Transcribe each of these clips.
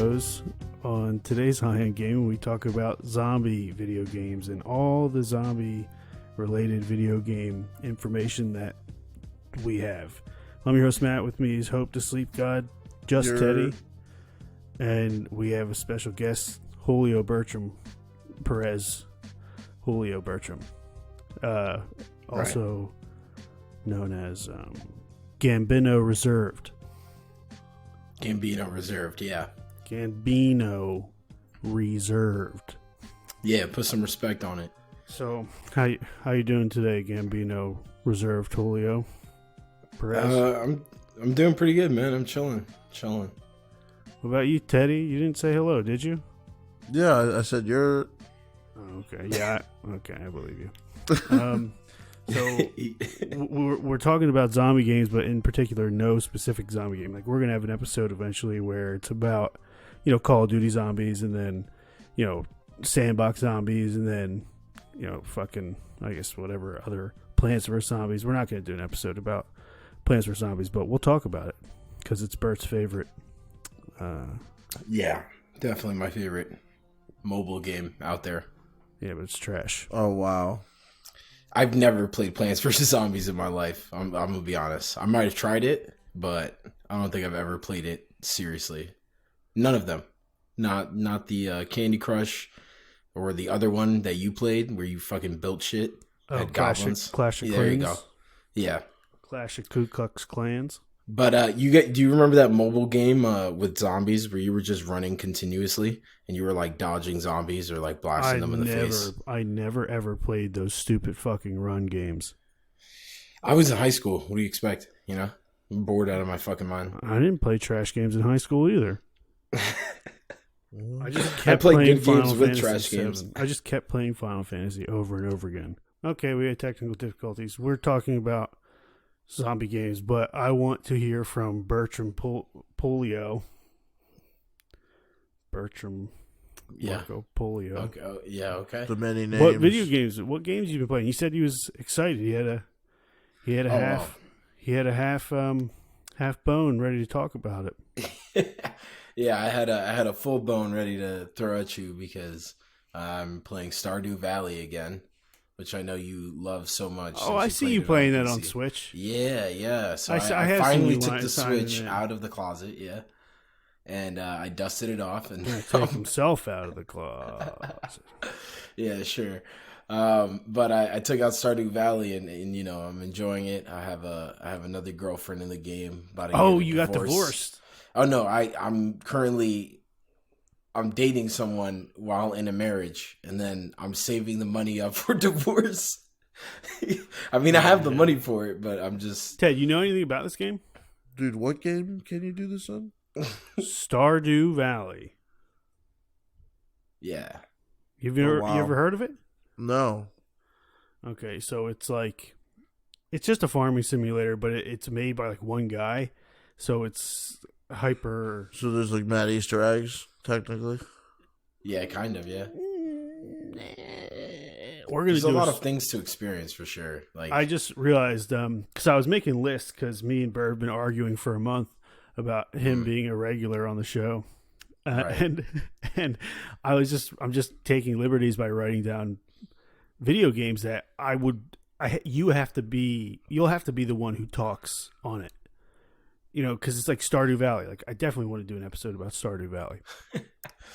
shows. On today's high-end game, we talk about zombie video games and all the zombie-related video game information that we have. I'm your host, Matt. With me is Hope the Sleep God, Teddy. And we have a special guest, Julio Bertram. Perez. Julio Bertram. Also known as Gambino Reserved. Gambino Reserved, yeah. Gambino Reserved. Yeah, put some respect on it. So, how you doing today, Gambino Reserved, Julio? Perez? I'm doing pretty good, man. I'm chilling. What about you, Teddy? You didn't say hello, did you? Yeah, I said you're... Oh, okay, yeah. Okay, I believe you. So we're talking about zombie games, but in particular, no specific zombie game. Like, we're gonna have an episode eventually where it's about, Call of Duty zombies, and then, sandbox zombies, and then, fucking, I guess, whatever other Plants vs. Zombies. We're not gonna do an episode about Plants vs. Zombies, but we'll talk about it because it's Bert's favorite. Yeah, definitely my favorite mobile game out there. Yeah, but it's trash. Oh, wow. I've never played Plants vs. Zombies in my life. I'm going to be honest. I might have tried it, but I don't think I've ever played it seriously. None of them. Not the Candy Crush or the other one that you played where you fucking built shit. Oh, Clash of Clans. There you go. Yeah. Clash of Ku Klux Klans. But do you remember that mobile game with zombies where you were just running continuously and you were like dodging zombies or like blasting them in the face? I never ever played those stupid fucking run games. I was in high school. What do you expect? I'm bored out of my fucking mind. I didn't play trash games in high school either. I played good games with trash games. I just kept playing Final Fantasy over and over again. Okay, we had technical difficulties. We're talking about zombie games, but I want to hear from Bertram Polio. Bertram Marco Polio. Okay. Oh, yeah, okay. The many names. What games you been playing? He said he was excited. He had a half bone ready to talk about it. Yeah, I had a full bone ready to throw at you because I'm playing Stardew Valley again, which I know you love so much. Oh, I see you playing that on Switch. Yeah. So I finally took the Switch out of the closet, yeah. And I dusted it off and take himself out of the closet. Yeah, sure. But I took out Stardew Valley and I'm enjoying it. I have another girlfriend in the game. You got divorced. Oh no, I'm dating someone while in a marriage, and then I'm saving the money up for divorce. I mean, I have the money for it, but I'm just... Ted, you know anything about this game? Dude, what game can you do this on? Stardew Valley. Yeah. You ever heard of it? No. Okay, so it's just a farming simulator, but it's made by like one guy, so it's hyper... So there's like mad Easter eggs, technically? Yeah, kind of, yeah. There's a lot of things to experience for sure. Like, I just realized, because I was making lists, because me and Bert have been arguing for a month about him being a regular on the show. Right. And I'm just taking liberties by writing down video games that you'll have to be the one who talks on it. Because it's like Stardew Valley. Like, I definitely want to do an episode about Stardew Valley.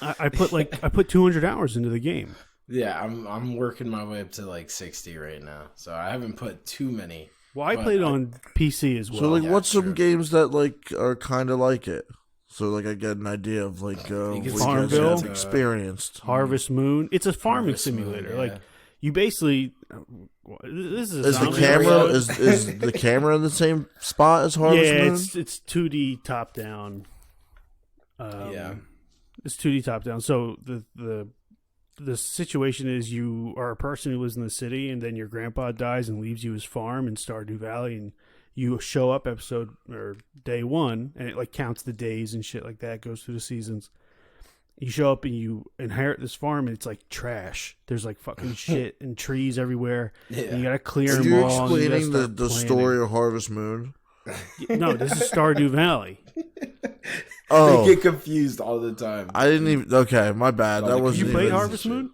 I put 200 hours into the game. Yeah, I'm working my way up to like 60 right now, so I haven't put too many. Well, I played on PC as well. So, what's some games that are kind of like it? So, I get an idea of what Farmville, you guys have experienced. Harvest Moon. It's a farming simulator. Moon, yeah. You basically. This is the camera in the same spot as Harvest Moon? Yeah, it's 2D top down. Yeah, it's 2D top down. So the situation is you are a person who lives in the city, and then your grandpa dies and leaves you his farm in Stardew Valley, and you show up day one, and it counts the days and shit like that. Goes through the seasons. You show up and you inherit this farm, and it's like trash. There's fucking shit and trees everywhere. Yeah. And you gotta clear them all. You're explaining the story of Harvest Moon? No, this is Stardew Valley. Oh, They get confused all the time. I didn't even. Okay, my bad. That wasn't. You played even, Harvest Moon?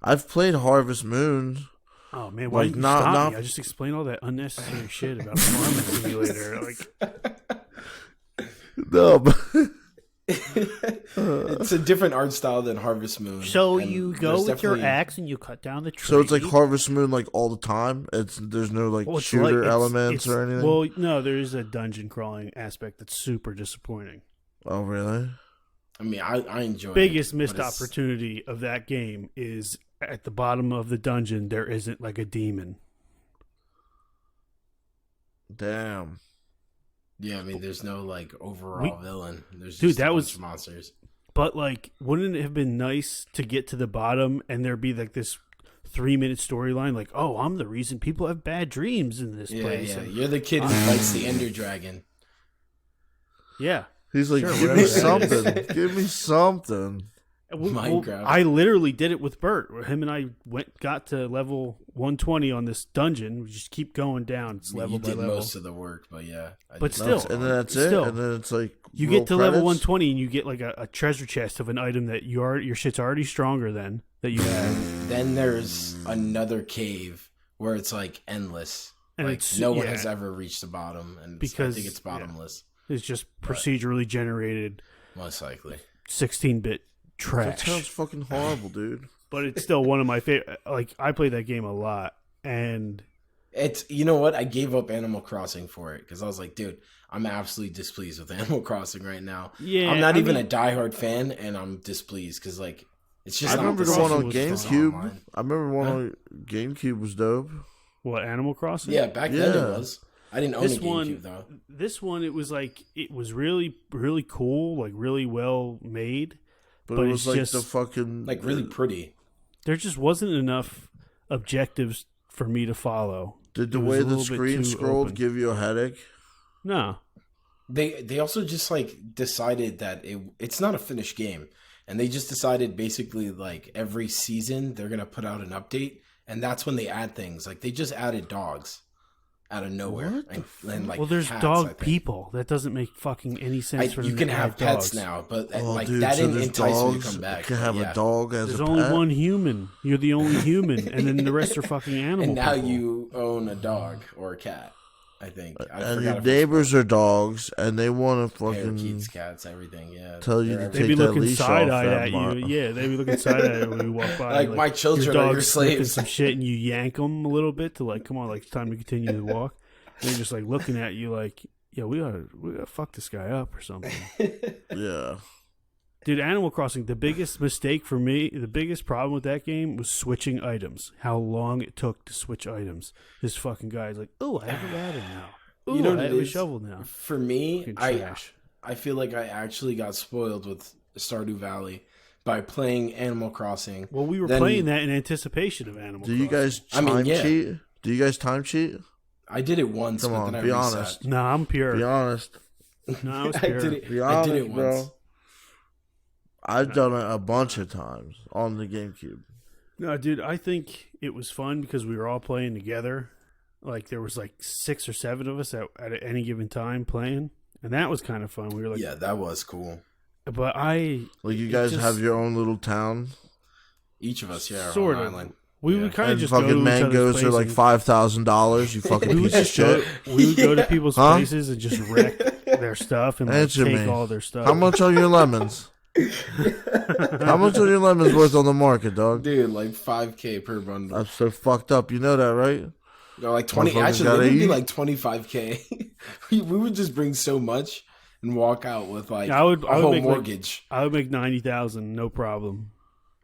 I've played Harvest Moon. Oh man, why didn't you stop me? I just explained all that unnecessary shit about Farming Simulator. No, but It's a different art style than Harvest Moon. So and you go with your definitely- axe and you cut down the tree. so it's like Harvest Moon, like all the time. There's no like Well, it's shooter it's- elements or anything. Well, no, there is a dungeon crawling aspect that's super disappointing. Oh really? I mean, I enjoy Biggest it, missed but it's- opportunity of that game is at the bottom of the dungeon. There isn't like a demon. Damn. Yeah, I mean, there's no like overall villain. There's just Dude, a that bunch was- of monsters. But like, wouldn't it have been nice to get to the bottom and there be like this 3-minute storyline? Like, oh, I'm the reason people have bad dreams in this Yeah, place. yeah. And- You're the kid who fights the Ender Dragon. yeah. He's like, Sure, give whatever me that is." something. Give me something. Minecraft. I literally did it with Bert. Him and I got to level 120 on this dungeon. We just keep going down. It's level You by did level. most of the work, but yeah. But still, And then that's it. Still. And then it's like You roll get to level credits. 120 and you get like a treasure chest of an item that your shit's already stronger than that you have. Then there's another cave where it's like endless. And like it's- no one yeah. has ever reached the bottom, and Because- I think it's bottomless, It's just procedurally generated most likely. 16-bit That trash. sounds fucking horrible, dude. But it's still one of my favorite. Like, I played that game a lot. And It's, you know what? I gave up Animal Crossing for it because I was like, dude, I'm absolutely displeased with Animal Crossing right now. yeah, I'm not I even mean, a diehard fan, and I'm displeased because like it's just. I not remember the the one same on was GameCube. online. I remember one on GameCube was dope. what, Animal Crossing? Yeah, back then Yeah. it was. I didn't own This a GameCube one, though. this one, it was like, it was really, really cool, like really well made. But But it it's was like just- the fucking Like really pretty. There just wasn't enough objectives for me to follow. Did the It was way a the little bit screen too scrolled open. give you a headache? No. They also just like decided that it's not a finished game, and they just decided basically like every season they're gonna put out an update, and that's when they add things. Like they just added dogs out of nowhere, What the and like Well, there's cats, I dog think. people. That doesn't make fucking any sense for You them can to have add pets dogs. now, but Oh, like dude, that so didn't there's entice me dogs. to come back. You can have yeah. a dog as There's a only pet. one human. You're the only human, and then the rest are fucking animal. And now people. you own a dog or a cat. I think. I And forgot your if it's neighbors are dogs, and they want to fucking parakeets, cats, everything. Yeah, tell you They're to They'd take be that looking leash side off eyed that at you. mar- Yeah, they'd be looking side eyed when you walk by. Like, my children are your dog's sniffing slaves. some shit, and you yank them a little bit to like, come on, like it's time to continue the walk. They're just like looking at you, like, yeah, we gotta fuck this guy up or something. Yeah. Dude, Animal Crossing, the biggest mistake for me, the biggest problem with that game was switching items. How long it took to switch items. This fucking guy's like, oh, I have a ladder now. Ooh, You know I what have it a is? shovel now. For me, Fucking I trash. feel like I actually got spoiled with Stardew Valley by playing Animal Crossing. Well, we were Then- playing that in anticipation of Animal Do Crossing. you guys I mean, time yeah. cheat? Do you guys time cheat? I did it once, Come but on, then I be reset. honest. No, I'm pure. Be honest. No, I was I pure. did it. Be I did honest, it bro. once. I've done it a bunch of times on the GameCube. No, dude, I think it was fun because we were all playing together. Like, there was like 6 or 7 of us at any given time playing. And that was kind of fun. We were like, Yeah, that was cool. but I... Like you It guys just- have your own little town, Each of us, yeah, our Sort own of. island. We Yeah. would kind of and just go to fucking each other's mangoes are places like and- $5,000. You fucking We would piece of just go, shit. we would go to people's Huh? places and just wreck their stuff and like, Answer take me. all their stuff. How much are your lemons? How much are your lemons worth on the market, dog? Dude, like 5K per bundle. That's so fucked up. You know that, right? No, like 20. Motherfuckers Actually, gotta it would be eat. like 25K. we would just bring so much and walk out with like I would a whole make, like, mortgage. I would make 90,000, no problem.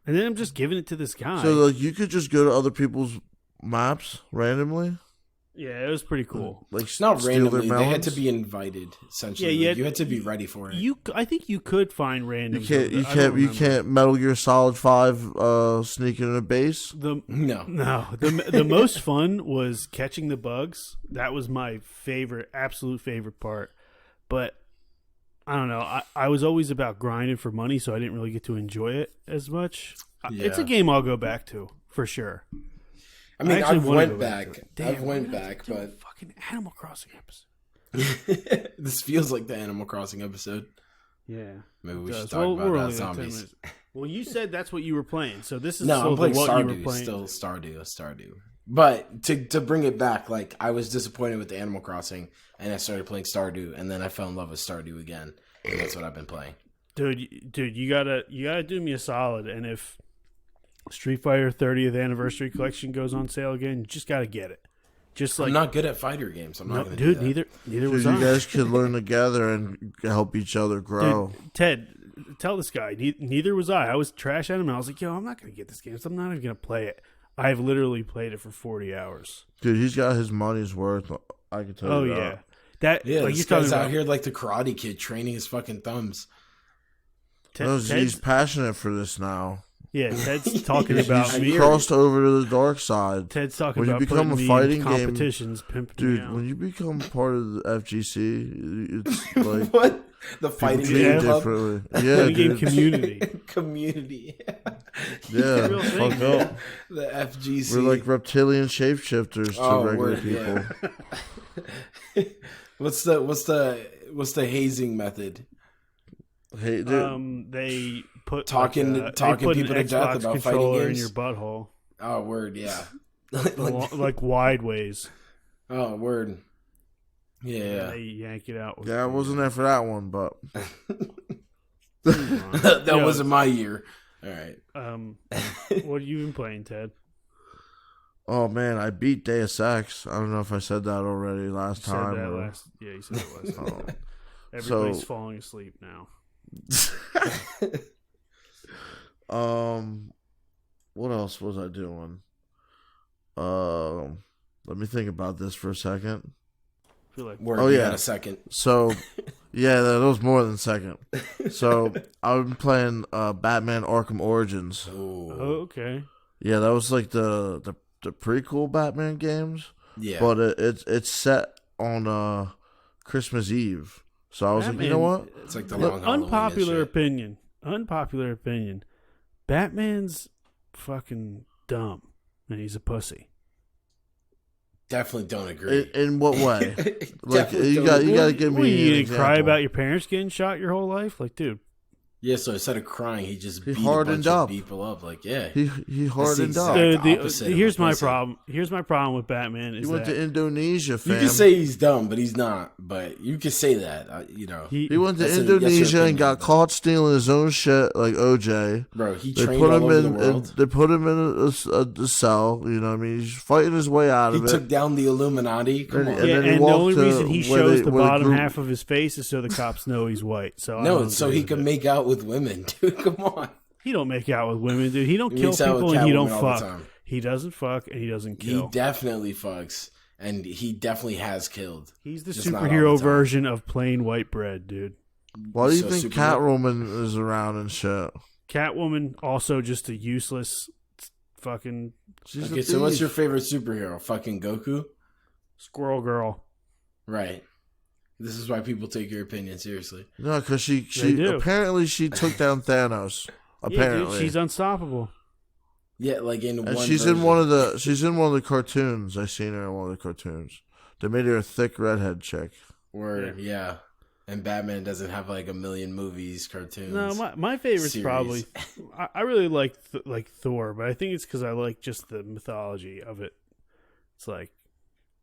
And then I'm just giving it to this guy. So like you could just go to other people's maps randomly, yeah, it was pretty cool. like It's not steal their randomly. They had melons? to be invited. Essentially, Yeah, you had to be ready for it. I think you could find random. You can't Metal Gear Solid 5 sneak in a base. The No. the most fun was catching the bugs. That was my favorite, absolute favorite part. But I don't know. I was always about grinding for money, so I didn't really get to enjoy it as much. It's a Yeah. game I'll go back to for sure. I mean, actually I've wanna went go back back. to it. Damn, I've we're went gonna have back, to do a but fucking Animal Crossing episode. this feels like the Animal Crossing episode. Yeah. Maybe we should does. talk We're only about like 10 zombies. minutes. Well, you said that's what you were playing, so this is No, I'm playing what you were Stardew. playing. Still Stardew. But to bring it back, like I was disappointed with the Animal Crossing, and I started playing Stardew, and then I fell in love with Stardew again, and that's what I've been playing. Dude, you gotta do me a solid, and if Street Fighter 30th Anniversary Collection goes on sale again, you just gotta get it. Just like I'm not good at fighter games. I'm not going to dude. do that. Neither was you I. guys could learn together and help each other grow. Dude, Ted, tell this guy. Neither was I. I was trash at him, and I was like, "Yo, I'm not gonna get this game. So I'm not even gonna play it." I've literally played it for 40 hours. Dude, he's got his money's worth. I can tell you that. That Yeah, like this you're guy's talking out about here like the Karate Kid training his fucking thumbs. He's passionate for this now. Yeah, Ted's talking about He's me. crossed over to the dark side. Ted's talking When you about become putting a me fighting in game- competitions, pimping Dude, me out. when you become part of the FGC, it's like What? The people fighting treat you game club? differently. Yeah, Fighting game dude. community. Community. Yeah, Real thing, fuck man. up. The FGC. We're like reptilian shapeshifters to regular word, people. yeah. What's the hazing method? Hey, dude. They put Talking they people put to an death Xbox about fighting controller in games? your butthole, Oh, word, yeah. like wide ways. Oh, word. Yeah. They yank it out. With Yeah, I wasn't there for that one, but That Yo, wasn't my year. All right. What have you been playing, Ted? oh man, I beat Deus Ex. I don't know if I said that already last You time. said that or- last. Yeah, you said it last time. Oh. Everybody's So- falling asleep now. What else was I doing? Let me think about this for a second. I feel like Word, Oh, you yeah. got a second. So, yeah, that was more than a second. So, I've been playing Batman Arkham Origins. Ooh. oh, okay. Yeah, that was like the prequel Batman games, Yeah. but it's set on Christmas Eve. So I was like, you know what? It's like the Look, long Halloween and Unpopular opinion. Batman's fucking dumb, and he's a pussy. Definitely don't agree. In what way? Like Definitely you don't got to give What, me. you an gonna cry example. about your parents getting shot your whole life? Like, dude, Yeah, so instead of crying, he just He beat hardened a bunch up. of people up. Like, yeah. He hardened That's up. the He exact opposite of here's a my pussy. problem. Here's my problem with Batman is went that to Indonesia, fam. You can say he's dumb, but he's not. But you can say that, He went to That's your Indonesia opinion, and got but- caught stealing his own shit, like OJ. Bro, he They trained put all him over the in. world. They put him in a cell. You know what I mean? He's fighting his way out He of it. took down the Illuminati. Come And on. yeah, then he and the walked only to reason he where shows they- the where the bottom group- half of his face is so the cops know he's white. So I No, don't it's so agree he with can it. make out with women, dude. Come on. He don't make out with women, dude. He don't He kill makes out with people and he don't Catwoman all the fuck. time. He doesn't fuck and he doesn't He kill. definitely fucks, and he definitely has killed. He's the Just not all superhero the time. version of plain white bread, dude. Why do you So think Superman- Catwoman is around and shit? Catwoman also just a useless fucking She's Okay, a so what's thief. your favorite superhero? Fucking Goku? squirrel girl. Right. This is why people take your opinion seriously. No, because she do. apparently she took down Thanos. Yeah, Apparently, dude, she's unstoppable. Yeah, like in and one she's version. in one of the cartoons. I seen her in one of the cartoons. They made her a thick redhead chick. Where, yeah. And Batman doesn't have like a million movies, cartoons. No, my favorite's series. probably I really like Thor, but I think it's because I like just the mythology of it. It's like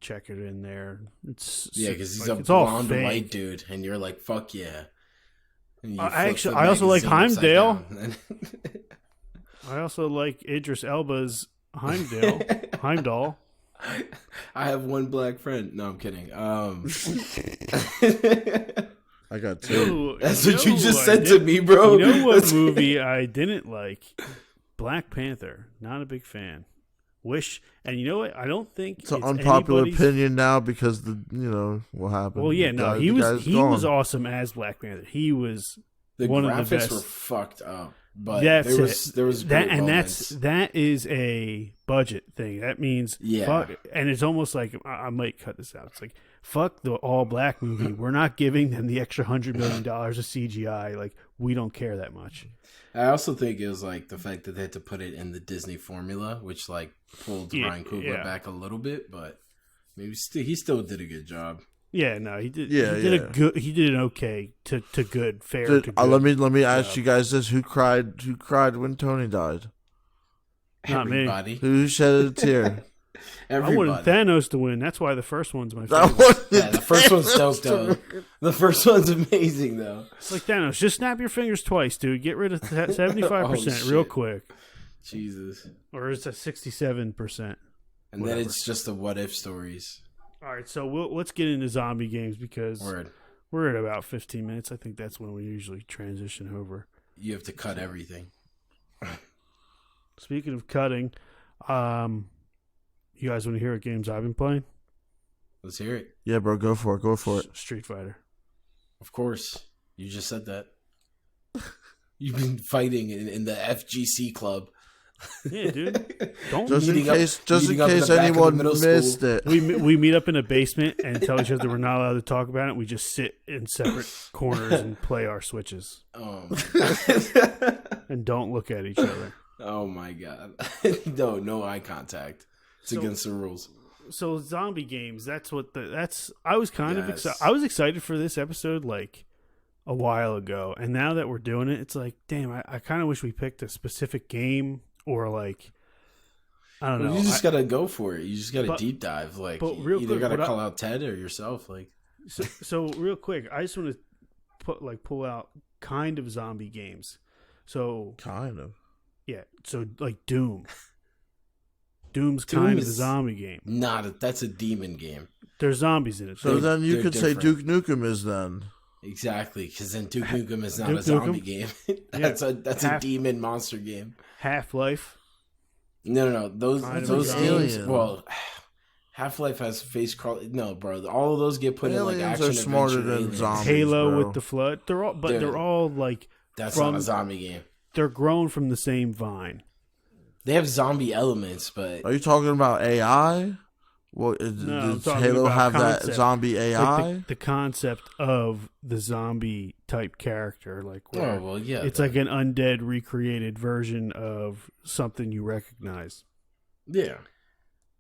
check it in there. It's Yeah, because he's like, a it's all blonde fake. white dude, and you're like, fuck yeah. And you I flip the also like magazine upside Heimdall. down. I also like Idris Elba's Heimdall. I have one black friend. No, I'm kidding. I got two. That's what you just said to me, bro. You know what movie I didn't like? Black Panther. Not a big fan. Wish, and you know what? I don't think It's an unpopular anybody's- opinion now because what happened. Well, yeah, no, he was awesome as Black Panther. He was The one of graphics the best. were fucked up, but That's there was that, great and moments. that is a budget thing. That means Yeah. fuck, and it's almost like I might cut this out. It's like fuck the all black movie. We're not giving them the extra $100 million of CGI. Like we don't care that much. I also think it was like the fact that they had to put it in the Disney formula, which like pulled Yeah, Ryan Coogler yeah. back a little bit, but maybe he still did a good job. Yeah, no, he did. Yeah, he did yeah. He did an okay to good, fair Dude, to good. let me ask you guys this: Who cried when Tony died? Not me. Everybody. Who shed a tear? I wanted Thanos to win. That's why the first one's my That favorite. one- Yeah, the first one's dope though. The first one's amazing though. It's like Thanos, just snap your fingers twice, dude. Get rid of 75% real shit. quick. Jesus. Or is it 67%? And Whatever. then it's just the what if stories. All right, so let's get into zombie games because Word. we're at about 15 minutes. I think that's when we usually transition over. You have to cut everything. Speaking of cutting, you guys want to hear what games I've been playing? Let's hear it. Yeah, bro, go for it. Go for it. Street Fighter. Of course. You just said that. You've been fighting in the FGC club. Yeah, dude. Don't Just in Meeting up- case meeting up in the back of the anyone middle missed school. it. we meet up in a basement and tell each other we're not allowed to talk about it. We just sit in separate corners and play our switches Oh my, and don't look at each other. oh my god. No eye contact. It's So- against the rules. So zombie games, that's I was kind of Yes. excited. I was excited for this episode like a while ago, and now that we're doing it, it's like, damn, I kind of wish we picked a specific game or like, I don't know. You just gotta go for it. You just gotta But- deep dive. Like but you real either quick, gotta what call out Ted or yourself. Like So real quick, I just want to pull out kind of zombie games. So Kind of. yeah, so like Doom. Doom's Doom kind of a is- zombie game. that's a demon game. There's zombies in it. So They're- then you they're could say Duke different. Nukem is then. Exactly, because then Duke Nukem is not Duke a zombie Nukem? game. that's a Half- demon monster game. Half-Life. No. Those Kind of those an games. alien. Well, Half Life has face crawl. No, bro. All of those get put in like Aliens action are smarter adventure than aliens. zombies. Halo bro. with the Flood. Dude. They're all like That's from- not a zombie game. they're grown from the same vine. They have zombie elements, but Are you talking about AI? What No, I'm does talking Halo about have concept. that zombie AI? Like the concept of the zombie type character, like where oh well, yeah. it's like an undead recreated version of something you recognize. yeah.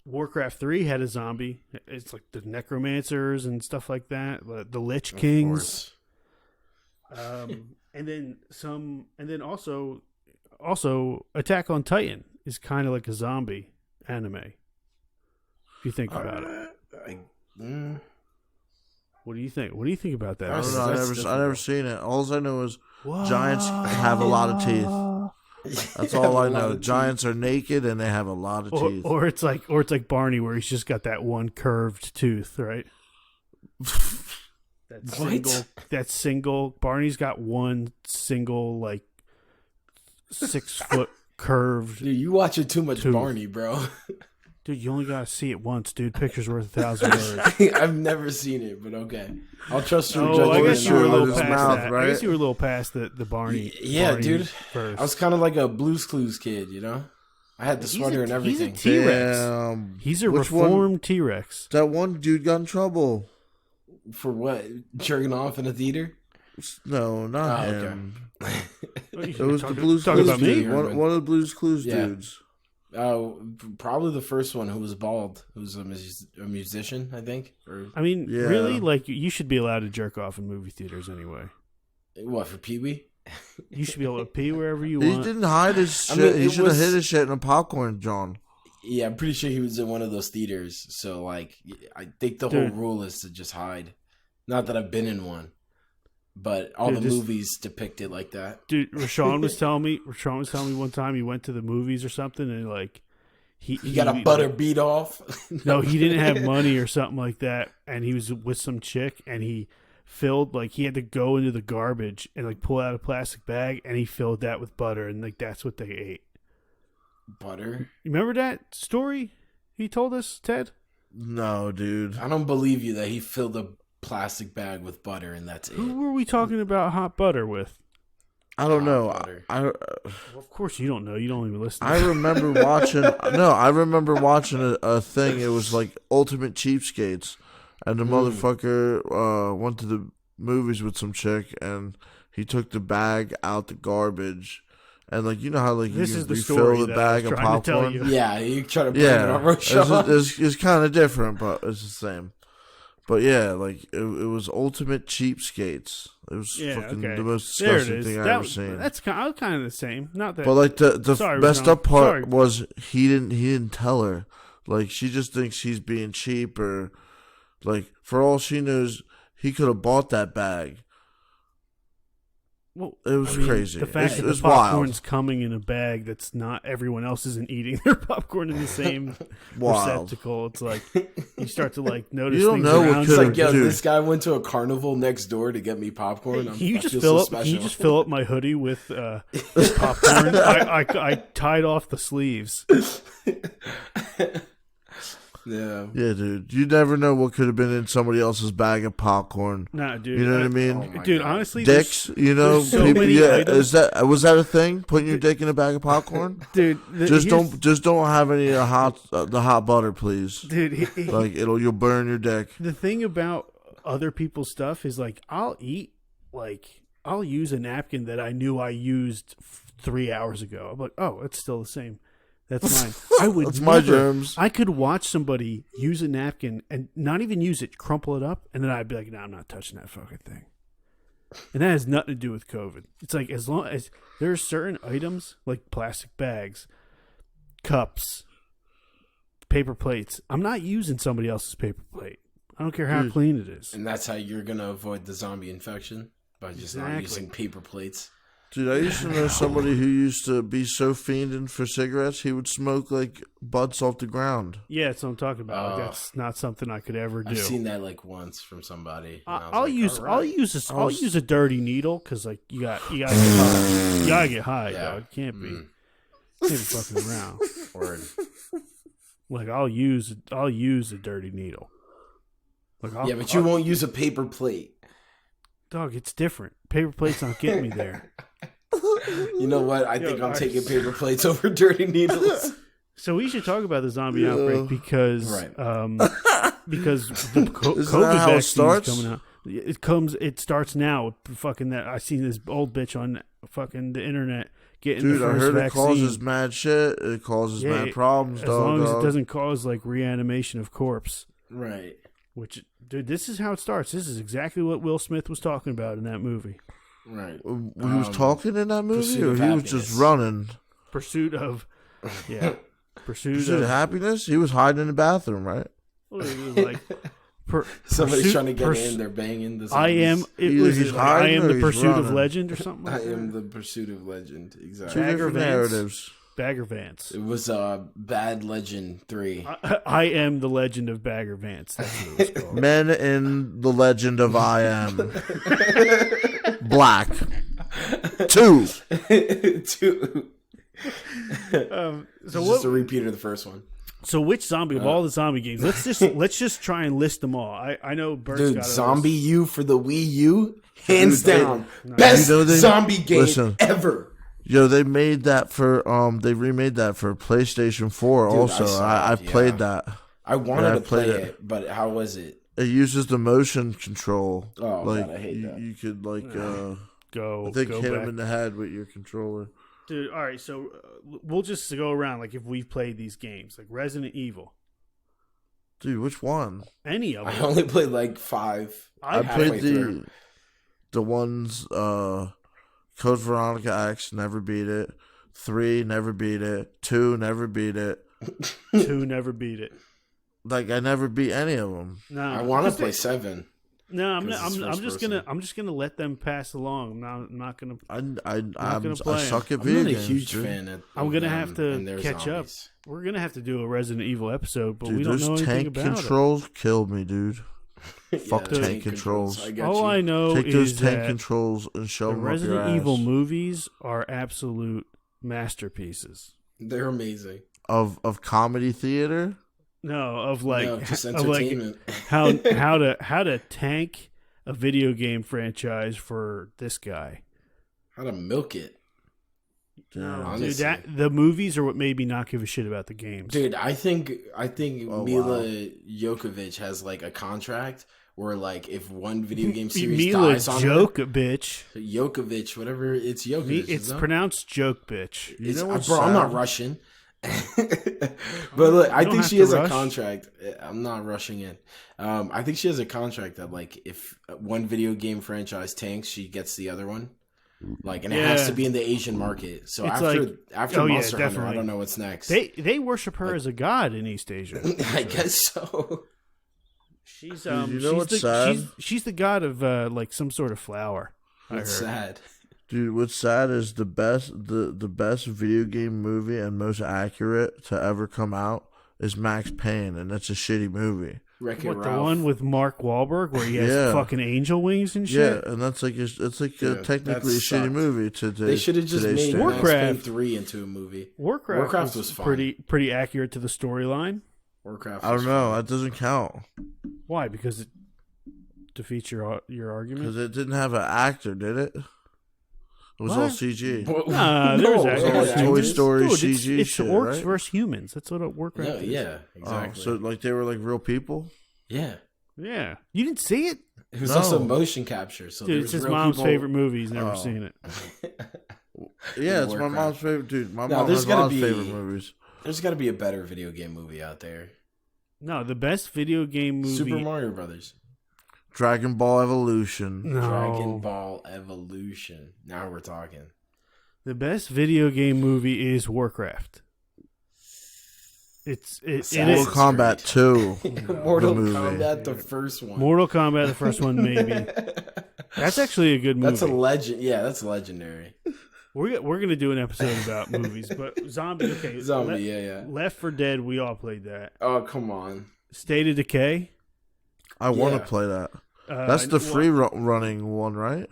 Warcraft 3 had a zombie. It's like the necromancers and stuff like that. The Lich Of Kings. course. And then also Attack on Titan is kind of like a zombie anime. If you think about it. What do you think? What do you think about that? I don't That's- know. I that's never difficult. seen it. All I know is What? giants have a lot of teeth. That's They all have I a lot know. of teeth. Giants are naked and they have a lot of teeth. Or it's like Barney where he's just got that one curved tooth, right? That single Barney's got one single like 6 foot curved. Dude, you watching too much Tooth. Barney, bro. Dude, you only gotta see it once, dude. Picture's worth 1,000 words. I've never seen it, but okay. I'll trust your Oh, I judgment. guess you were a Out little his past mouth, that. I right? guess you were a little past the Barney. Yeah, Barney dude. First. I was kind of like a Blue's Clues kid, you know? I had the sweater and everything. He's a T-Rex. Damn. He's a Which one? reformed T-Rex. That one dude got in trouble. For what? Jerking off in a theater? No, not Oh, okay. him. It It was the Blues talking Clues about me? dude. One of the Blues Clues Yeah. dudes. Probably the first one who was bald, who's a musician, I think. Or I mean, Yeah. really, like you should be allowed to jerk off in movie theaters anyway. what, for Pee Wee? You should be able to pee wherever you He want. didn't hide his I shit. mean, He it should have was- hid his shit in a popcorn, John. Yeah, I'm pretty sure he was in one of those theaters. So, like, I think the whole Dude. rule is to just hide. Not that I've been in one, but all Dude, the this- movies depict it like that. Dude, Rashawn was telling me one time he went to the movies or something and like You got a butter beat off? No, he didn't have money or something like that, and he was with some chick, and he filled like he had to go into the garbage and like pull out a plastic bag, and he filled that with butter, and like that's what they ate. Butter? You remember that story he told us, Ted? No, dude. I don't believe you that he filled a plastic bag with butter and that's it. Who were we talking about hot butter with? I don't know. butter. I Well, of course you don't know. You don't even listen. I remember watching. No, I remember watching a thing. It was like Ultimate Cheapskates, and the motherfucker went to the movies with some chick, and he took the bag out the garbage, and like you know how like This you is the refill story the that I was bag of trying to tell popcorn. you. Yeah, you try to blame it Yeah, on Roshan. it's kind of different, but it's the same. But yeah, like it was ultimate cheapskates. It was fucking the most disgusting thing I've ever seen. That's kind of the same. Not that. But like the Sorry, messed up Sorry. part was he didn't tell her. Like she just thinks he's being cheap, or like for all she knows, he could have bought that bag. Well, it was crazy. The fact that the popcorn's coming in a bag that's not everyone else isn't eating their popcorn in the same receptacle. It's like you start to like notice. You don't know around. It's like, yo, this guy went to a carnival next door to get me popcorn. Can you just fill up my hoodie with popcorn? I tied off the sleeves. Yeah, dude. You never know what could have been in somebody else's bag of popcorn. Nah, dude. You know what I mean? Dude, honestly, dicks. You know, so many items. Was that a thing? Putting your dick in a bag of popcorn, dude. Just don't have any the hot butter, please, dude. Like you'll burn your dick. The thing about other people's stuff is like I'll use a napkin that I knew I used 3 hours ago. I'm like, oh, it's still the same. That's mine. I would. That's my germs. I could watch somebody use a napkin and not even use it, crumple it up, and then I'd be like, "No, I'm not touching that fucking thing." And that has nothing to do with COVID. It's like as long as there are certain items like plastic bags, cups, paper plates, I'm not using somebody else's paper plate. I don't care how clean it is. And that's how you're gonna avoid the zombie infection by just not using paper plates. Dude, I used to know somebody who used to be so fiending for cigarettes, he would smoke like butts off the ground. Yeah, that's what I'm talking about. Like, that's not something I could ever do. I've seen that like once from somebody. I'll use a dirty needle because like you gotta get high. You gotta get high, dog. Can't be fucking around. Word. Like I'll use a dirty needle. Like but you won't use a paper plate. Dog, it's different. Paper plates not getting me there. You know what? I think I'm taking paper plates over dirty needles. So we should talk about the zombie outbreak because the COVID vaccine is coming out. It starts now. Fucking that I seen this old bitch on fucking the internet getting the first vaccine. I heard it causes mad shit. It causes mad problems. As long as it doesn't cause like reanimation of corpse. Right. Which, dude, this is how it starts. This is exactly what Will Smith was talking about in that movie. Right. He was talking in that movie, or he was just running? Pursuit of happiness? He was hiding in the bathroom, right? Well, it was like... Somebody's trying to get in, they're banging the zombies. I am the pursuit of legend or something like that? I am the pursuit of legend, exactly. Two different narratives. Bagger Vance. It was Bad Legend 3. I am the legend of Bagger Vance. That's what it was called. Men in the legend of I am. Black. 2. 2. Just a repeat of the first one. So which zombie of all the zombie games? Let's just try and list them all. I know Bert's got Zombie U for the Wii U, hands down, best zombie game ever. Yo, they made that for they remade that for PlayStation 4 also. I played that. I wanted to play it, but how was it? It uses the motion control. Oh, like, God, I hate that. You could go. I think hit him in the head with your controller. Dude, all right, so we'll just go around like if we've played these games, like Resident Evil. Dude, which one? Any of them. I only played like 5. I played the ones Code Veronica X, never beat it. 3, never beat it. 2, never beat it. 2, never beat it. Like I never beat any of them. No, I want to play 7. No, I'm just gonna let them pass along. I'm not gonna. I suck at video games. I'm not a huge fan of I'm gonna have to catch up. We're gonna have to do a Resident Evil episode, but we don't know anything about it. Those tank controls killed me, dude. Fuck tank controls. All I know take is those tank that controls and shove them up your ass. Resident Evil movies are absolute masterpieces. They're amazing. Of comedy theater. No, of just entertainment. How to tank a video game franchise for this guy. How to milk it. No, dude, the movies are what made me not give a shit about the games. Dude, I think Mila Jokovic has like a contract where like if one video game series dies on Jokovic, whatever, it's Jokovic. It's pronounced joke bitch. Bro, I'm not Russian. But look, I don't think have she to has a rush. contract. I'm not rushing in. I think she has a contract that like if one video game franchise tanks, she gets the other one. Like, and it has to be in the Asian market. So It's after oh, yeah, Monster Hunter, I definitely. don't know what's next. They worship her as a god in East Asia. I guess so. She's Dude, you know she's what's the, sad? She's the god of like some sort of flower. I It's heard. sad. Dude, what's sad is the best video game movie and most accurate to ever come out is Max Payne, and that's a shitty movie. Wreck-It What, the Ralph. one with Mark Wahlberg where he has Yeah. fucking angel wings and shit? Yeah, and that's like it's like Yeah, technically that a shitty sucked. movie They should have just today's made standards. Max Payne Warcraft. 3 into a movie. Warcraft was fun. pretty accurate to the storyline. Warcraft. I was don't know. fun. That doesn't count Why? Because it defeats your argument. because it didn't have an actor, did it? It was all What? CG. What? Nah, there was No, actually it was Toy actors. Story Dude, CG it's shit, orcs right? versus humans. That's what a Warcraft No, is. yeah, Oh, exactly. so like they were like real people. Yeah. Yeah. You didn't see it? It was No. also motion capture. So there Dude, was it's his real mom's people- favorite movie. He's never Oh. seen it. Yeah, it's my Warcraft. mom's favorite dude. My No, mom there's has a gotta lot of be- favorite movies. There's got to be a better video game movie out there. No, the best video game movie. Super Mario Brothers. Dragon Ball Evolution. No. Dragon Ball Evolution. Now we're talking. The best video game movie is Warcraft. It Mortal is Kombat 2. Mortal The movie. Kombat, the first one. Mortal Kombat, the first one, maybe. That's actually a good movie. That's a legend. Yeah, that's legendary. We're gonna do an episode about movies, but zombie. Okay, Zombie, yeah. Left 4 Dead. We all played that. Oh, come on. State of Decay. I want Yeah. to play that. That's the free running one, right?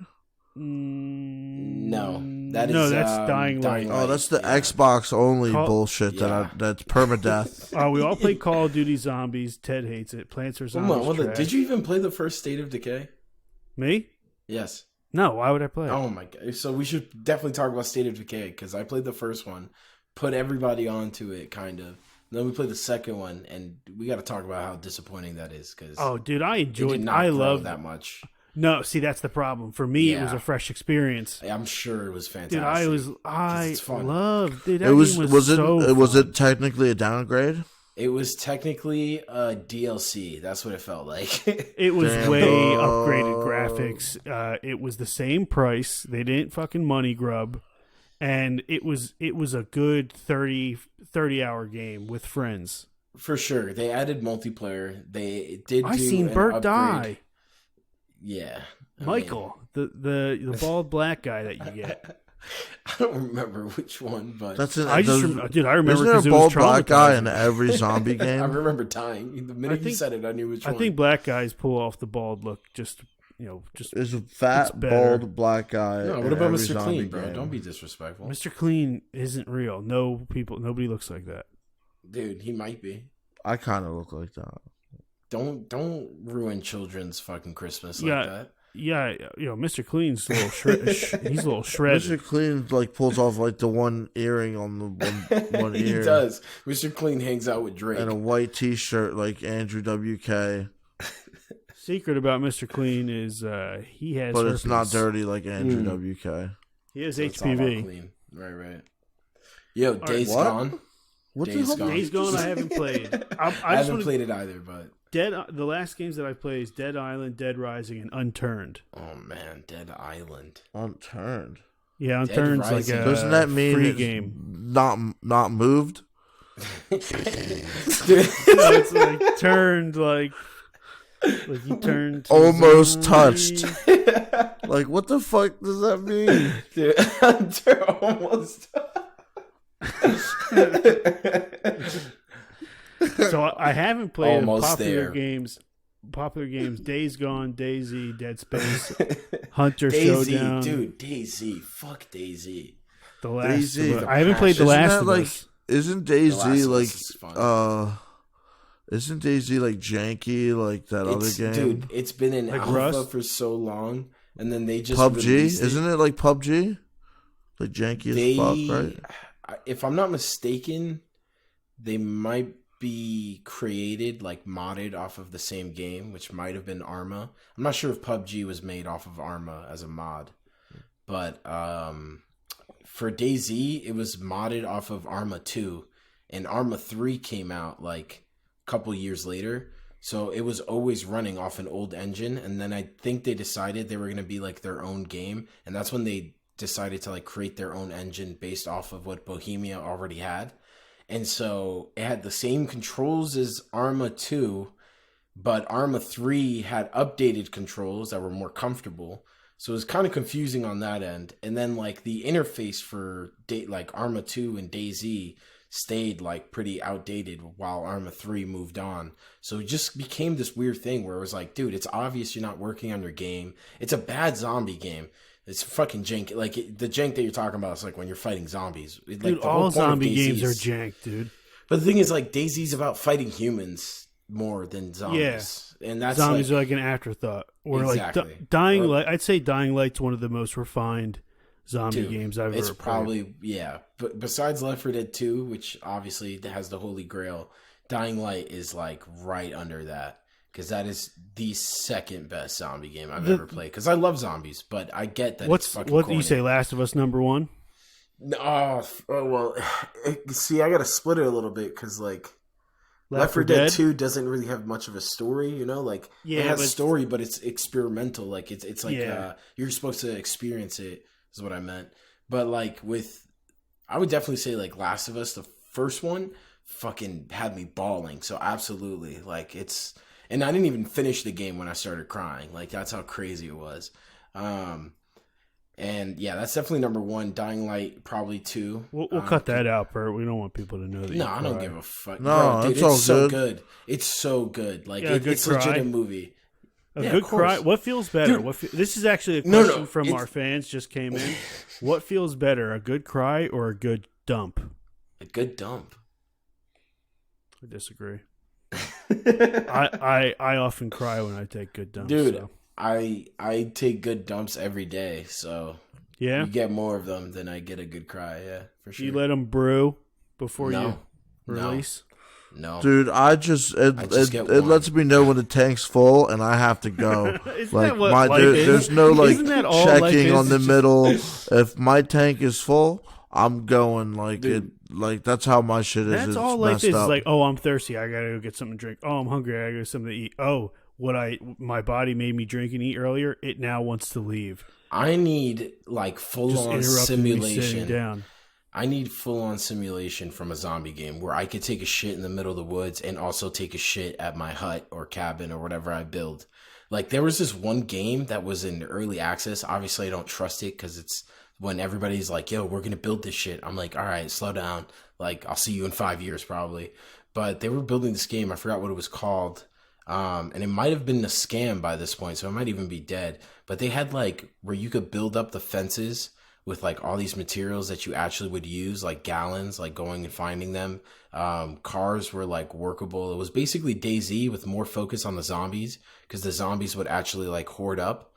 No, that is that's Dying Light. Oh, that's the Yeah. Xbox only Call- bullshit Yeah. that's permadeath. We all played Call of Duty Zombies. Ted hates it. Plants vs Hold Zombies. on, trash. did you even play the first State of Decay? Me? Yes. No. Why would I play it? Oh my god! So we should definitely talk about State of Decay because I played the first one, put everybody onto it, kind of. Then we played the second one, and we got to talk about how disappointing that is because Oh, dude, I it enjoyed. did not I grow love that much. No, see, that's the problem. For me, it was Yeah. a fresh experience. I'm sure it was fantastic. Dude, I it's fun. loved. Dude, that It was game was it so was fun. it technically a downgrade? It was technically a DLC. That's what it felt like. It was Damn, way dog. upgraded graphics. It was the same price. They didn't fucking money grub, and it was a good 30 hour game with friends. For sure, they added multiplayer. They did. I do seen an Bert upgrade. die. Yeah, I Michael, the bald black guy that you mean, get. I don't remember which one, but That's an. I just dude, I remember Isn't there because a it was bald black guy traumatizing. in every zombie I game? remember dying. The minute you think- said it, I knew which I one. think black guys pull off the bald look. Just There's a fat, It's better. bald black guy. No, in what about every Mr. zombie Clean, bro? game. Don't be disrespectful, Mr. Clean isn't real. Nobody looks like that. dude. He might be. I kind of look like that. Don't ruin children's fucking Christmas Yeah. like that. Yeah, Mr. Clean's a little he's a little shredded. Mr. Clean like pulls off like the one earring on the one He ear. does. Mr. Clean hangs out with Drake. And a white T-shirt like Andrew WK, Secret about Mr. Clean is he has but it's not herpes. dirty like Andrew Mm. WK. He has So it's all about HPV. clean. Right. Yo, Days what? Gone. What Days the hell? Gone. Days Gone, I haven't played. I I just haven't want to played it either, but The last games that I've played is Dead Island, Dead Rising, and Unturned. oh man, Dead Island. Unturned. Yeah, Dead Unturned's like Rising. a Doesn't that mean free it's game. not moved? Dude. No, it's like turned like you turned to Almost zombie. touched. Like what the fuck does that mean? Dude, Hunter almost. So I haven't played Almost popular there. games. Popular games: Days Gone, DayZ, Dead Space, Hunter DayZ, Showdown. dude, DayZ, fuck DayZ. The Last DayZ, of Us. I haven't played The Isn't Last that of like Us. isn't The Last DayZ of like Us is fun. isn't DayZ like janky like that other It's, game? dude, it's been in Like alpha Rust? for so long, and then they just PUBG? released it. Isn't it like PUBG? Like janky as fuck, right? If I'm not mistaken, they might be created, like modded off of the same game, which might have been Arma. I'm not sure if PUBG was made off of Arma as a mod, but for DayZ, it was modded off of Arma 2, and Arma 3 came out like a couple years later. So it was always running off an old engine, and then I think they decided they were going to be like their own game, and that's when they decided to like create their own engine based off of what Bohemia already had. And so it had the same controls as Arma 2, but Arma 3 had updated controls that were more comfortable. So it was kind of confusing on that end. And then like the interface for like Arma 2 and DayZ stayed like pretty outdated while Arma 3 moved on. So it just became this weird thing where it was like, dude, it's obvious you're not working on your game. It's a bad zombie game. It's fucking jank. Like the jank that you're talking about is like when you're fighting zombies. Like, dude, all zombie games are jank, dude. But the thing is, like, DayZ's about fighting humans more than zombies. Yeah. And that's zombies are like an afterthought. Or exactly. Like Dying Light. I'd say Dying Light's one of the most refined zombie games I've ever played. It's probably, yeah. But besides Left 4 Dead 2, which obviously has the holy grail, Dying Light is like right under that. Because that is the second best zombie game I've ever played. Because I love zombies, but I get that it's fucking What do you say, Last of Us #1? Oh, well, see, I got to split it a little bit because, like, Left 4 Dead 2 doesn't really have much of a story, you know? Like, it has a story, but it's experimental. Like, it's like you're supposed to experience it, is what I meant. But, like, I would definitely say, like, Last of Us, the first one, fucking had me bawling. So, absolutely. Like, it's... And I didn't even finish the game when I started crying. Like, that's how crazy it was. And, yeah, that's definitely #1. Dying Light, probably 2. We'll cut that out, Bert. We don't want people to know that. No, I don't give a fuck. No, bro, dude, it's so good. It's so good. Like, it's legit a movie. A good cry. What feels better? Dude, this is actually a question from our fans just came in. What feels better, a good cry or a good dump? A good dump. I disagree. I often cry when I take good dumps. Dude, so. I take good dumps every day, so you get more of them than I get a good cry. Yeah, for sure. You let them brew before you release? No. Dude, it lets me know when the tank's full and I have to go. Like there's no like checking on the middle. If my tank is full, I'm going like dude. Like that's how my shit is. That's all life is. It's like, oh, I'm thirsty. I gotta go get something to drink. Oh, I'm hungry. I gotta get something to eat. Oh, my body made me drink and eat earlier. It now wants to leave. I need like full on simulation. I need full on simulation from a zombie game where I could take a shit in the middle of the woods and also take a shit at my hut or cabin or whatever I build. Like there was this one game that was in early access. Obviously, I don't trust it because it's when everybody's like, yo, we're going to build this shit. I'm like, all right, slow down. Like, I'll see you in 5 years probably. But they were building this game. I forgot what it was called. And it might have been a scam by this point, so it might even be dead. But they had like where you could build up the fences with like all these materials that you actually would use, like gallons, like going and finding them. Cars were like workable. It was basically DayZ with more focus on the zombies because the zombies would actually like hoard up.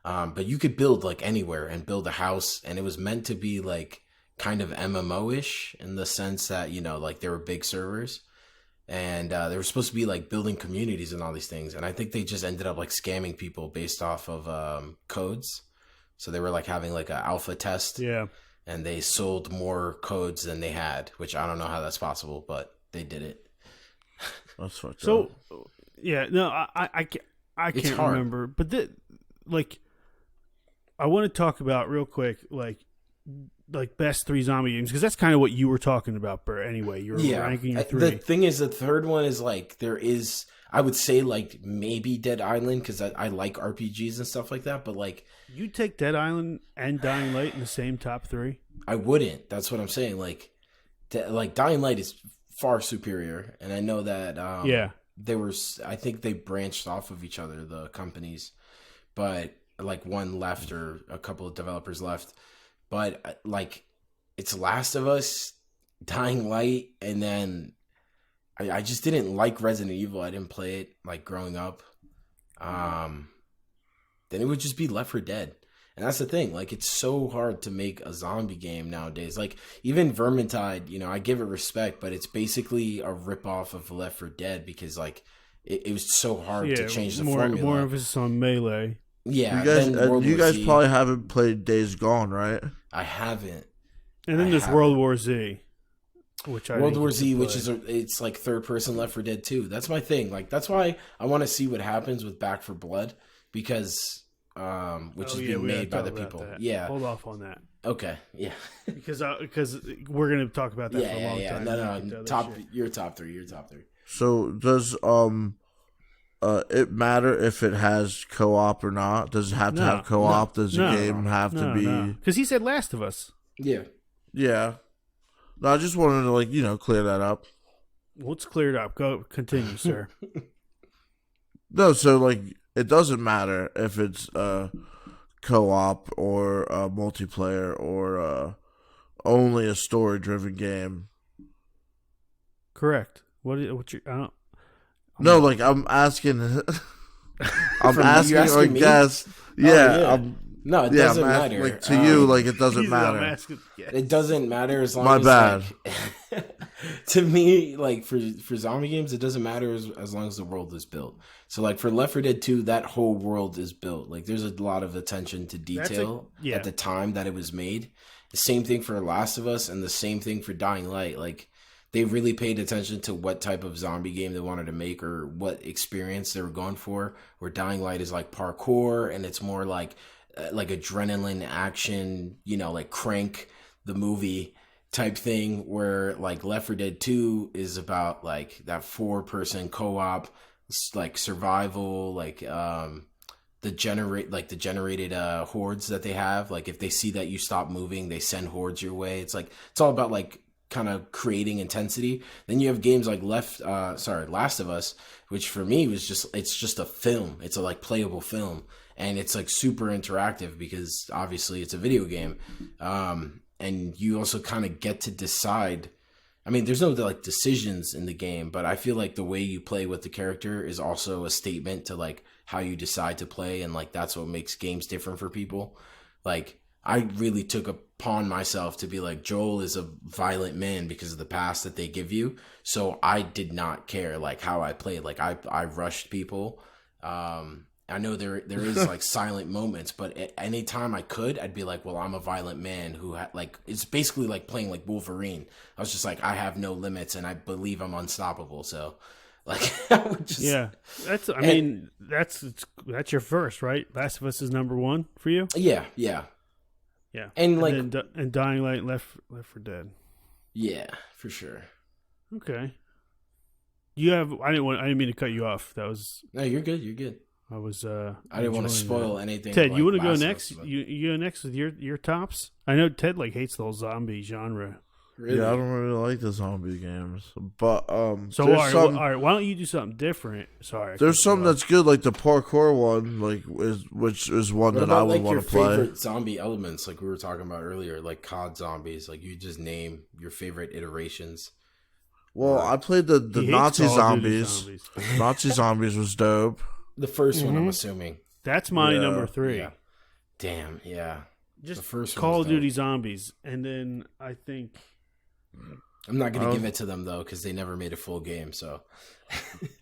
But you could build like anywhere and build a house, and it was meant to be like kind of MMO-ish in the sense that, you know, like there were big servers and they were supposed to be like building communities and all these things. And I think they just ended up like scamming people based off of codes. So they were like having like an alpha test. Yeah. And they sold more codes than they had, which I don't know how that's possible, but they did it. That's fucked up. So, yeah, no, I can't remember. But like, I want to talk about real quick, like best 3 zombie games, because that's kind of what you were talking about, Bert. Anyway, you were ranking your 3. The thing is, the third one is like there is, I would say like maybe Dead Island because I like RPGs and stuff like that. But like, you take Dead Island and Dying Light in the same top 3? I wouldn't. That's what I'm saying. Like Dying Light is far superior, and I know that. I think they branched off of each other, the companies, but like one left or a couple of developers left. But like it's Last of Us, Dying Light, and then I just didn't like Resident Evil. I didn't play it like growing up. Then it would just be Left 4 Dead. And that's the thing. Like it's so hard to make a zombie game nowadays. Like even Vermintide, you know, I give it respect, but it's basically a ripoff of Left 4 Dead because like it was so hard to change the formula. More emphasis on melee. Yeah, you guys probably haven't played Days Gone, right? I haven't. And then there's World War Z. which I World War Z, play. which is it's like third person Left 4 Dead 2. That's my thing. Like that's why I want to see what happens with Back 4 Blood because which is being made by the people. That. Yeah, hold off on that. Okay, yeah, because we're gonna talk about that for a long time. No, your top three. So does it matter if it has co-op or not? Does it have to have co-op? Does the game have to be? Because he said Last of Us. Yeah. No, I just wanted to clear that up. Well, it's cleared up. Go continue, sir. No, so it doesn't matter if it's co-op or multiplayer or only a story-driven game. Correct. What you? I don't. No, I'm asking. I'm asking or guess. Yeah. No, it doesn't matter. To you, it doesn't matter. It doesn't matter as long My as. bad. To me, for zombie games, it doesn't matter as long as the world is built. So, for Left 4 Dead 2, that whole world is built. There's a lot of attention to detail at the time that it was made. The same thing for Last of Us, and the same thing for Dying Light. They really paid attention to what type of zombie game they wanted to make or what experience they were going for. Where Dying Light is parkour, and it's more like adrenaline action, Crank the movie type thing. Where Left 4 Dead 2 is about that 4-person co-op, survival, the generated hordes that they have. If they see that you stop moving, they send hordes your way. It's all about kind of creating intensity. Then you have games like Last of Us, which for me was it's just a film. It's a playable film, and it's super interactive because obviously it's a video game. And you also kind of get to decide. I mean, there's no decisions in the game, but I feel the way you play with the character is also a statement to how you decide to play, and that's what makes games different for people. I really took upon myself to be Joel is a violent man because of the past that they give you. So I did not care how I played. I rushed people. I know there is silent moments, but at any time I could, I'd be well, I'm a violent man who it's basically playing Wolverine. I was just I have no limits and I believe I'm unstoppable. So I would just that's your first, right? Last of Us is number 1 for you. Yeah. And Dying Light, Left 4 Dead. Yeah, for sure. Okay. You have. I didn't mean to cut you off. That was. No, you're good. I was. I didn't want to spoil anything. Ted, you want to go next? You go next with your tops. I know Ted hates the whole zombie genre. Really? Yeah, I don't really like the zombie games, but So all right, why don't you do something different? Sorry, there's some that's good, like the parkour one, which is one that I would want to play. Favorite zombie elements, like we were talking about earlier, like COD zombies. You just name your favorite iterations. Well, I played the Nazi zombies. Nazi zombies was dope. The first one, I'm assuming. That's my number 3. Yeah. Damn, yeah. Just the first Call of Duty Zombies, and then I think. I'm not going to give it to them, though, because they never made a full game, so...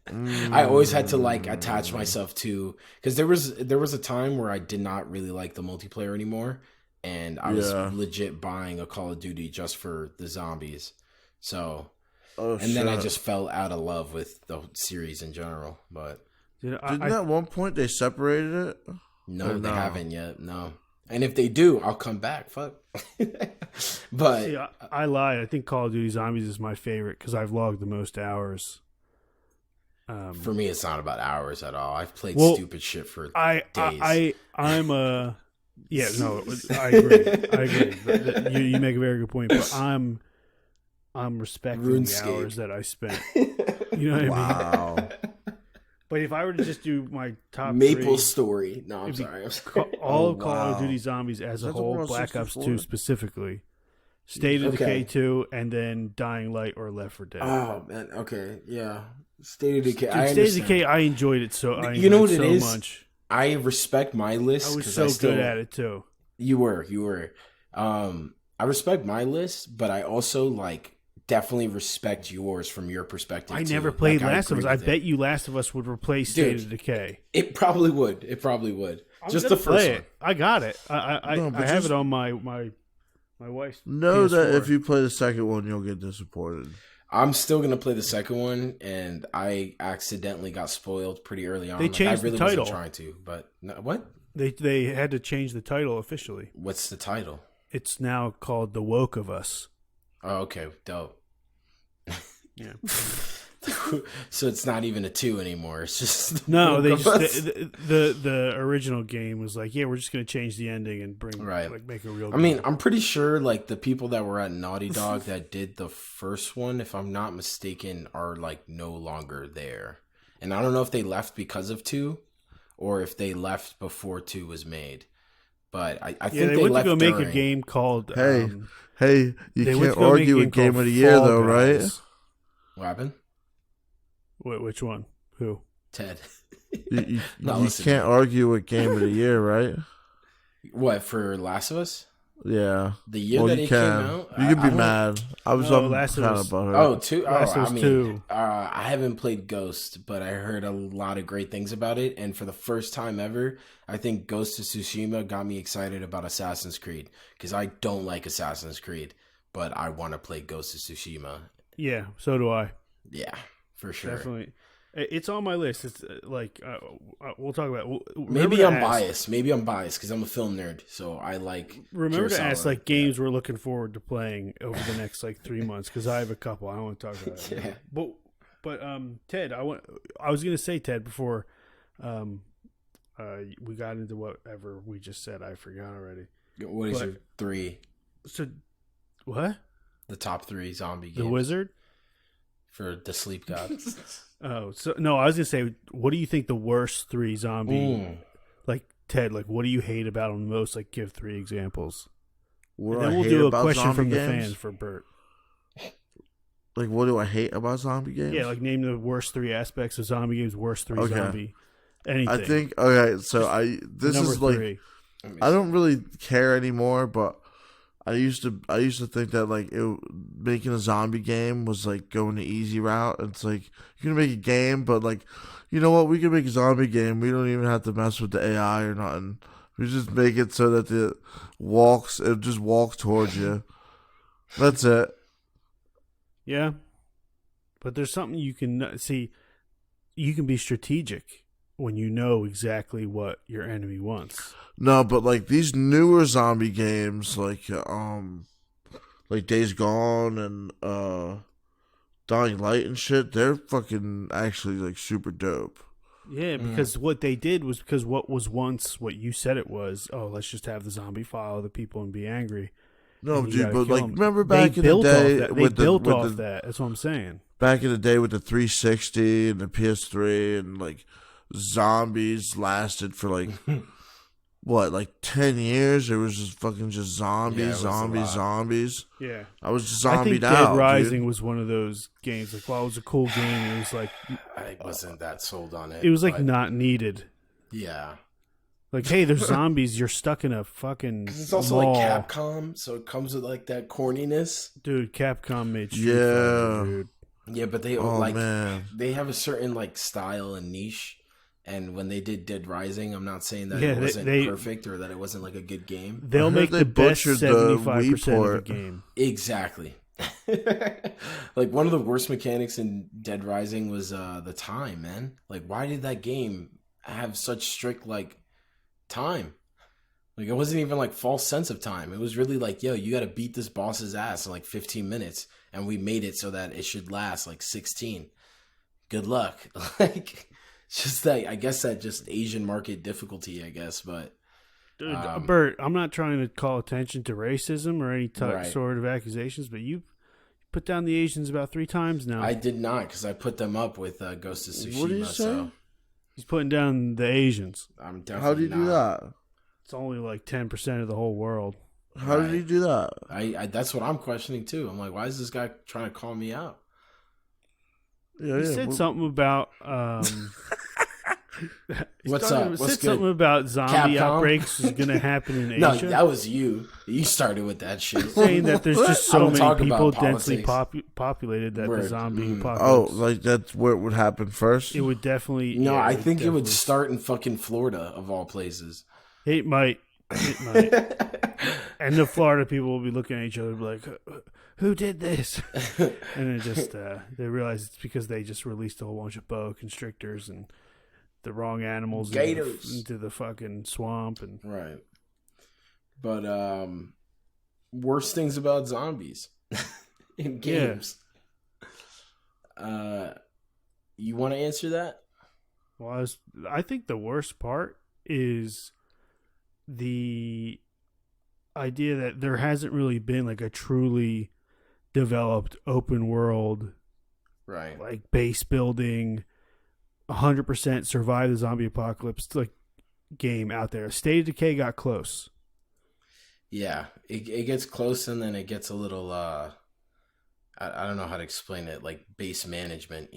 I always had to, attach myself to... Because there was a time where I did not really like the multiplayer anymore, and I was legit buying a Call of Duty just for the zombies. So... then I just fell out of love with the series in general, but... Didn't at one point they separated it? No, they haven't yet, no. And if they do, I'll come back. Fuck. But see, I lied. I think Call of Duty Zombies is my favorite because I've logged the most hours. For me, it's not about hours at all. I've played stupid shit for days. I'm a yeah. No, I agree. You make a very good point, but I'm respecting RuneScape. the hours that I spent. You know what I mean? But if I were to just do my top Maple 3, Story. No, I'm sorry. All of Call of Duty Zombies as a whole, Black Ops 2 specifically, State of Decay 2, and then Dying Light or Left 4 Dead. Oh, man. Okay. Yeah. State of Decay. Dude, State of Decay, I enjoyed it so much. I respect my list. I was so good at it, too. You were. I respect my list, but I also, definitely respect yours from your perspective. I never played Last of Us. I bet you Last of Us would replace State of Decay. It probably would. I'm just the first one. I got it. I have it on my My wife's Know that PS4. if you play the second one, you'll get disappointed. I'm still gonna play the second one, and I accidentally got spoiled pretty early on. They changed I really the title. wasn't trying to, but what? They had to change the title officially. What's the title? It's now called The Woke of Us. Oh, okay, dope. Yeah. So it's not even a 2 anymore. It's just No, they Woke of Us. just the original game was like, yeah, we're just gonna change the ending and bring make a real. I mean, I'm pretty sure like the people that were at Naughty Dog that did the first one, if I'm not mistaken, are like no longer there. And I don't know if they left because of 2 or if they left before 2 was made. But I think they went left to go make during. a game called. Hey, you they went can't to go make a argue game with Game called of the Year, Fall though, Guys. right? What happened? Which one? Who? Ted. You Not listening. can't argue with Game of the Year, right? What, for Last of Us? Yeah. The year that you it can. came out? You can be mad. I was No, kind Last of of Us. butthurt. Oh, 2? Oh, Last of I Us mean, 2. I haven't played Ghost, but I heard a lot of great things about it. And for the first time ever, I think Ghost of Tsushima got me excited about Assassin's Creed. Because I don't like Assassin's Creed, but I want to play Ghost of Tsushima. Yeah, so do I. Yeah, for sure. Definitely. It's on my list. It's we'll talk about it. Maybe I'm biased because I'm a film nerd. So I like. Remember to Kurosawa. ask like games we're looking forward to playing over the next like 3 months because I have a couple. I want to talk about it. Yeah. But Ted, I was gonna say Ted before we got into whatever we just said. I forgot already. What is your 3? So what? The top 3 zombie games. The Wizard? For the Sleep God. Oh, so no, I was gonna say, what do you think the worst 3 zombie like Ted, like what do you hate about them the most? Like give 3 examples. What And do I then we'll hate do a about question zombie from the games? fans for Bert. Like, what do I hate about zombie games? Yeah, like name the worst 3 aspects of zombie games, worst 3 Okay. zombie anything. I think, okay, so this Number is like, 3. I don't really care anymore, but I used to think that like making a zombie game was like going the easy route. It's like you can make a game, but like you know what? We can make a zombie game. We don't even have to mess with the AI or nothing. We just make it so that it just walks towards you. That's it. Yeah, but there's something you can see. You can be strategic when you know exactly what your enemy wants. No, but like these newer zombie games, like Days Gone and Dying Light and shit, they're fucking actually like super dope. Yeah, because what they did was because what was once what you said it was. Oh, let's just have the zombie follow the people and be angry. No, and you dude, gotta but kill like 'em. remember back They in the built day off that. They with built the, off with the that. That's what I'm saying. back in the day with the 360 and the PS3 and like zombies lasted for like what, like 10 years? It was just fucking just zombies. Yeah, I was just I zombied think out. Dead Rising dude. was one of those games. Like, while it was a cool game, it was like I wasn't that sold on it. it was like but not needed. yeah. Like, hey, there's zombies. You're stuck in a fucking It's also mall. like Capcom, so it comes with like that corniness. Dude, Capcom made Street Yeah. Fighter, dude. Yeah, but they Oh like man, they have a certain like style and niche. And when they did Dead Rising, I'm not saying that Yeah, it wasn't they- perfect or that it wasn't like a good game. They'll I heard make they the best butchered the 75% Wii of the port. game. Exactly. Like one of the worst mechanics in Dead Rising was the time, man. Like why did that game have such strict like time? Like it wasn't even like false sense of time. It was really like, yo, you got to beat this boss's ass in like 15 minutes, and we made it so that it should last like 16. Good luck. Like just that, I guess that just Asian market difficulty, I guess, but Dude, Bert, I'm not trying to call attention to racism or any Right. sort of accusations, but you put down the Asians about 3 times now. I did not because I put them up with Ghost of Tsushima. What did you say? So He's putting down the Asians. I'm definitely how did you do not. that? It's only like 10% of the whole world. How did Right. he do that? I that's what I'm questioning too. I'm like, why is this guy trying to call me out? Yeah, He said something about What's up? He What's said good? something about zombie Capcom? outbreaks is going to happen in No, Asia. that was you. You started with that shit. Saying that there's just I so don't many talk people about densely politics. populated that the Word. zombie Mm. Oh, apocalypse. like that's where it would happen first. It would definitely. No, yeah, I think it would definitely- start in fucking Florida of all places. It might. It might. And the Florida people will be looking at each other and be like, who did this? And then just they realize it's because they just released a whole bunch of boa constrictors and the wrong animals gators into the fucking swamp. And right. But worst things about zombies in games. You want to answer that? Well, I think the worst part is the idea that there hasn't really been like a truly developed open world, right? Like base building, 100% survive the zombie apocalypse like game out there. State of Decay got close. Yeah, it gets close, and then it gets a little. I don't know how to explain it. Like base management.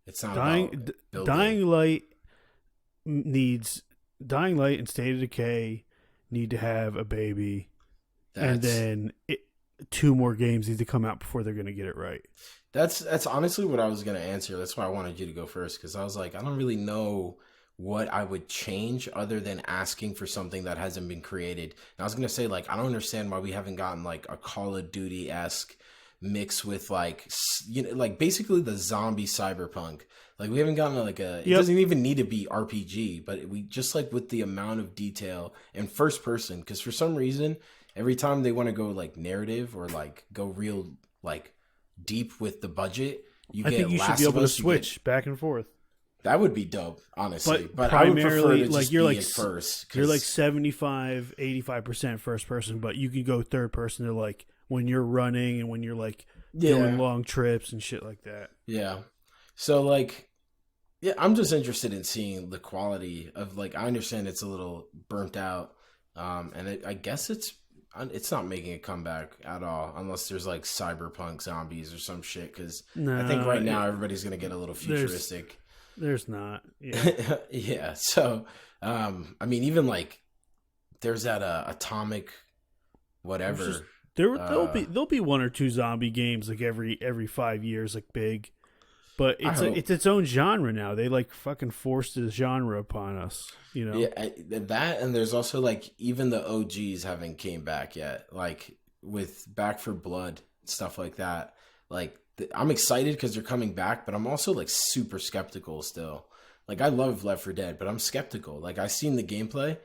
It's not Dying Light and State of Decay need to have a baby, and then 2 more games need to come out before they're going to get it right. That's honestly what I was going to answer. That's why I wanted you to go first, because I was like, I don't really know what I would change other than asking for something that hasn't been created. And I was going to say, like, I don't understand why we haven't gotten like a Call of Duty-esque mix with like, you know, like basically the zombie cyberpunk. Like we haven't gotten like it doesn't even need to be RPG, but we just like with the amount of detail and first person, because for some reason every time they want to go like narrative or like go real like deep with the budget, I think you should be able to switch back and forth. That would be dope, honestly. But primarily, I would prefer to like just you're be like at first. You're like 75-85% first person, but you can go third person to like when you're running and when you're like doing long trips and shit like that. Yeah. So like, yeah, I'm just interested in seeing the quality of like. I understand it's a little burnt out, and I guess it's not making a comeback at all unless there's like cyberpunk zombies or some shit. Because I think right now everybody's gonna get a little futuristic. There's not. Yeah. Yeah. So, I mean, even like, there's that atomic, whatever. There'll be 1 or 2 zombie games like every 5 years, like big. But it's its own genre now. They like fucking forced the genre upon us, you know. Yeah, that, and there's also like even the OGs haven't came back yet. Like with Back for Blood, stuff like that. Like I'm excited because they're coming back, but I'm also like super skeptical still. Like I love Left 4 Dead, but I'm skeptical. Like I've seen the gameplay,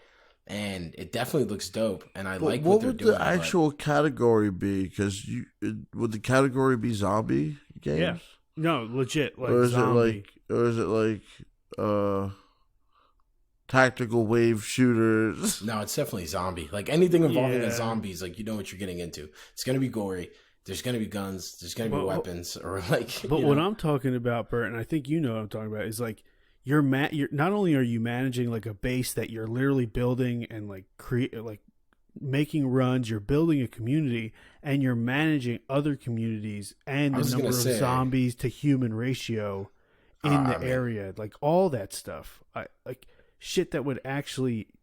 and it definitely looks dope, and I like what they're doing. What would the actual category be? Because would the category be zombie games? Yeah. No, legit. Like or is zombie. it like tactical wave shooters? No, it's definitely zombie. Like anything involving a zombies, like you know what you're getting into. It's gonna be gory. There's gonna be guns. There's gonna be weapons, or like. But what I'm talking about, Bert, and I think you know what I'm talking about, is like you're not only are you managing like a base that you're literally building and like making runs, you're building a community, and you're managing other communities and the number of zombies to human ratio in the area, like all that stuff. Like shit that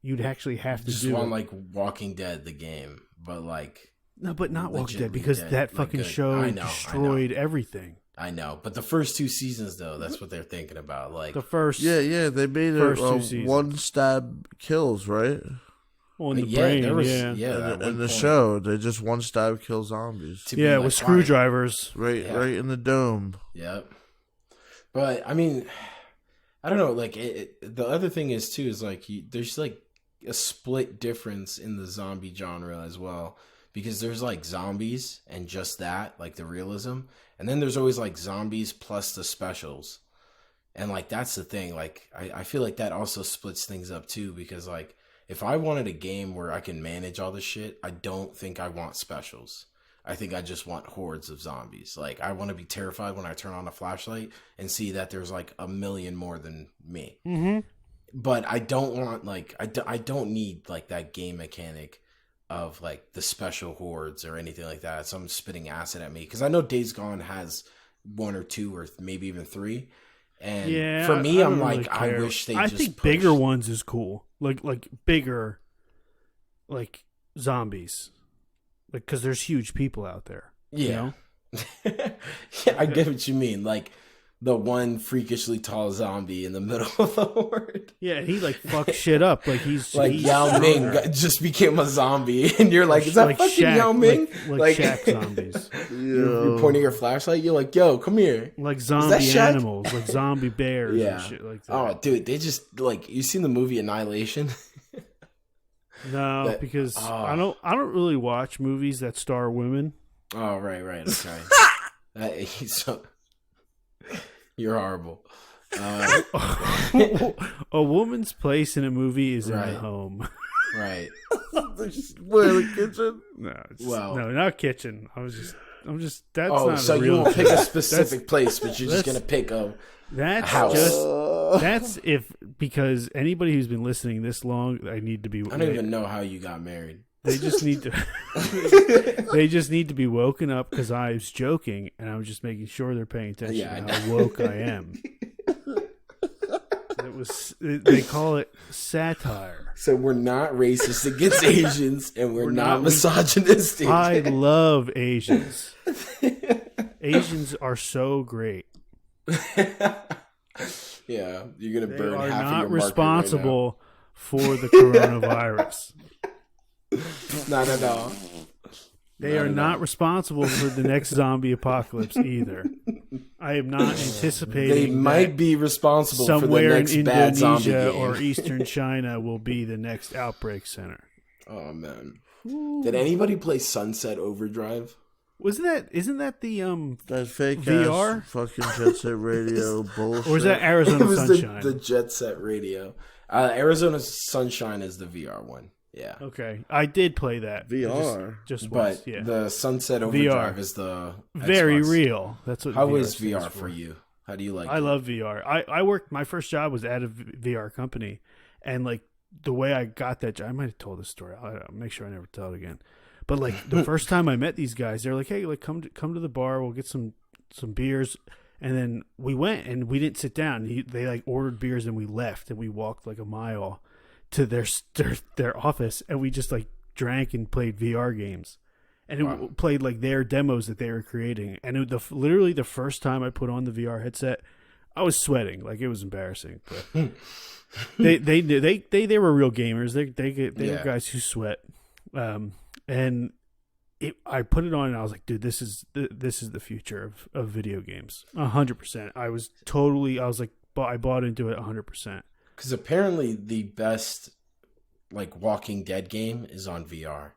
you'd actually have to just do. Want like Walking Dead the game, but like no, but not Walking Dead because that fucking show destroyed everything. I know, but the first 2 seasons though, that's what they're thinking about. Like the first, they made it 1 stab kills, right? On the brain, in the show, they just 1 stab kill zombies. Yeah, with screwdrivers, right in the dome. Yep. But I mean, I don't know. Like the other thing is too is like there's like a split difference in the zombie genre as well, because there's like zombies and just that, like the realism, and then there's always like zombies plus the specials, and like that's the thing. Like I feel like that also splits things up too, because like. If I wanted a game where I can manage all this shit, I don't think I want specials. I think I just want hordes of zombies. Like, I want to be terrified when I turn on a flashlight and see that there's, like, a million more than me. Mm-hmm. But I don't want, like, I don't need, like, that game mechanic of, like, the special hordes or anything like that. Someone spitting acid at me. Because I know Days Gone has 1 or 2 or maybe even 3. And for me, I'm like, really I wish they just think bigger ones is cool. Like bigger, like zombies. Like, because there's huge people out there. Yeah. You know? Yeah, I get what you mean. Like, the one freakishly tall zombie in the middle of the horde. Yeah, he like fucks shit up. Like he's Yao Ming just became a zombie, and you're like, is that fucking Shaq, Yao Ming? Like Shaq zombies. You're pointing your flashlight. You're like, yo, come here. Like zombie animals, like zombie bears and shit like that. Oh, dude, they just like you seen the movie Annihilation? No, because I don't really watch movies that star women. Oh, right. Okay. You're horrible. A woman's place in a movie is in the home. Right. Where, the kitchen? No, not kitchen. I'm just. That's not so a real. You won't pick a specific place, but you're just gonna pick a house. That's if because anybody who's been listening this long, I don't even know how you got married. They just need to. They just need to be woken up because I was joking, and I'm just making sure they're paying attention to how woke I am. They call it satire. So we're not racist against Asians, and we're not misogynistic. I love Asians. Asians are so great. Yeah, you're gonna burn half of your market right now. They are not responsible for the coronavirus. Not at all. They are not responsible for the next zombie apocalypse either. I am not anticipating. They might be responsible for the next in bad zombie Indonesia game. or Eastern China will be the next outbreak center. Oh man! Did anybody play Sunset Overdrive? Isn't that the that fake VR ass fucking Jet Set Radio bullshit? Or is that Arizona Sunshine? The Jet Set Radio. Arizona Sunshine is the VR one. Yeah. Okay, I did play that VR, just but once. Yeah. The Sunset Overdrive VR is the very Xbox. real. That's what. How VR is VR for you? How do you like it? I love VR. I worked. My first job was at a VR company, and like the way I got that job, I might have told this story. I'll make sure I never tell it again. But like the first time I met these guys, they're like, "Hey, like come to the bar. We'll get some beers." And then we went, and we didn't sit down. They like ordered beers, and we left, and we walked like a mile to their office, and we just like drank and played VR games, and it played like their demos that they were creating. And literally the first time I put on the VR headset, I was sweating like it was embarrassing. But they were real gamers. They were guys who sweat. And I put it on, and I was like, dude, this is the future of video games. 100%. I was like, I bought into it 100%. Because apparently the best like Walking Dead game is on VR.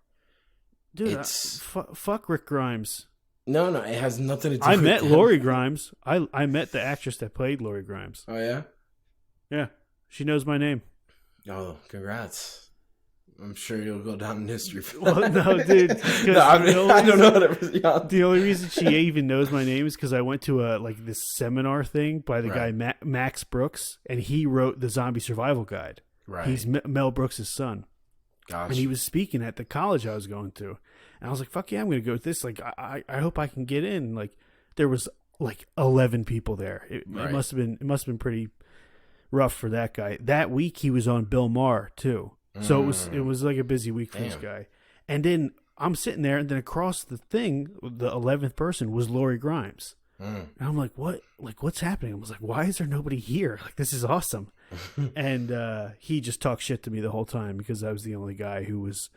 Dude, fuck Rick Grimes. No, it has nothing to do I with met him. Lori Grimes. I met the actress that played Lori Grimes. Oh, yeah? Yeah. She knows my name. Oh, congrats. I'm sure you'll go down in history for that. Well, no, dude. I don't know. The only reason she even knows my name is because I went to this seminar thing by the guy Max Brooks, and he wrote the Zombie Survival Guide. Right. He's Mel Brooks' son. Gotcha. And he was speaking at the college I was going to. And I was like, fuck yeah, I'm going to go with this. Like, I hope I can get in. Like, there was like 11 people there. It must have been pretty rough for that guy. That week he was on Bill Maher too. So it was like a busy week for this guy. And then I'm sitting there, and then across the thing, the 11th person was Lori Grimes. And I'm like, what? Like, what's happening? I was like, why is there nobody here? Like, this is awesome. And he just talked shit to me the whole time because I was the only guy who was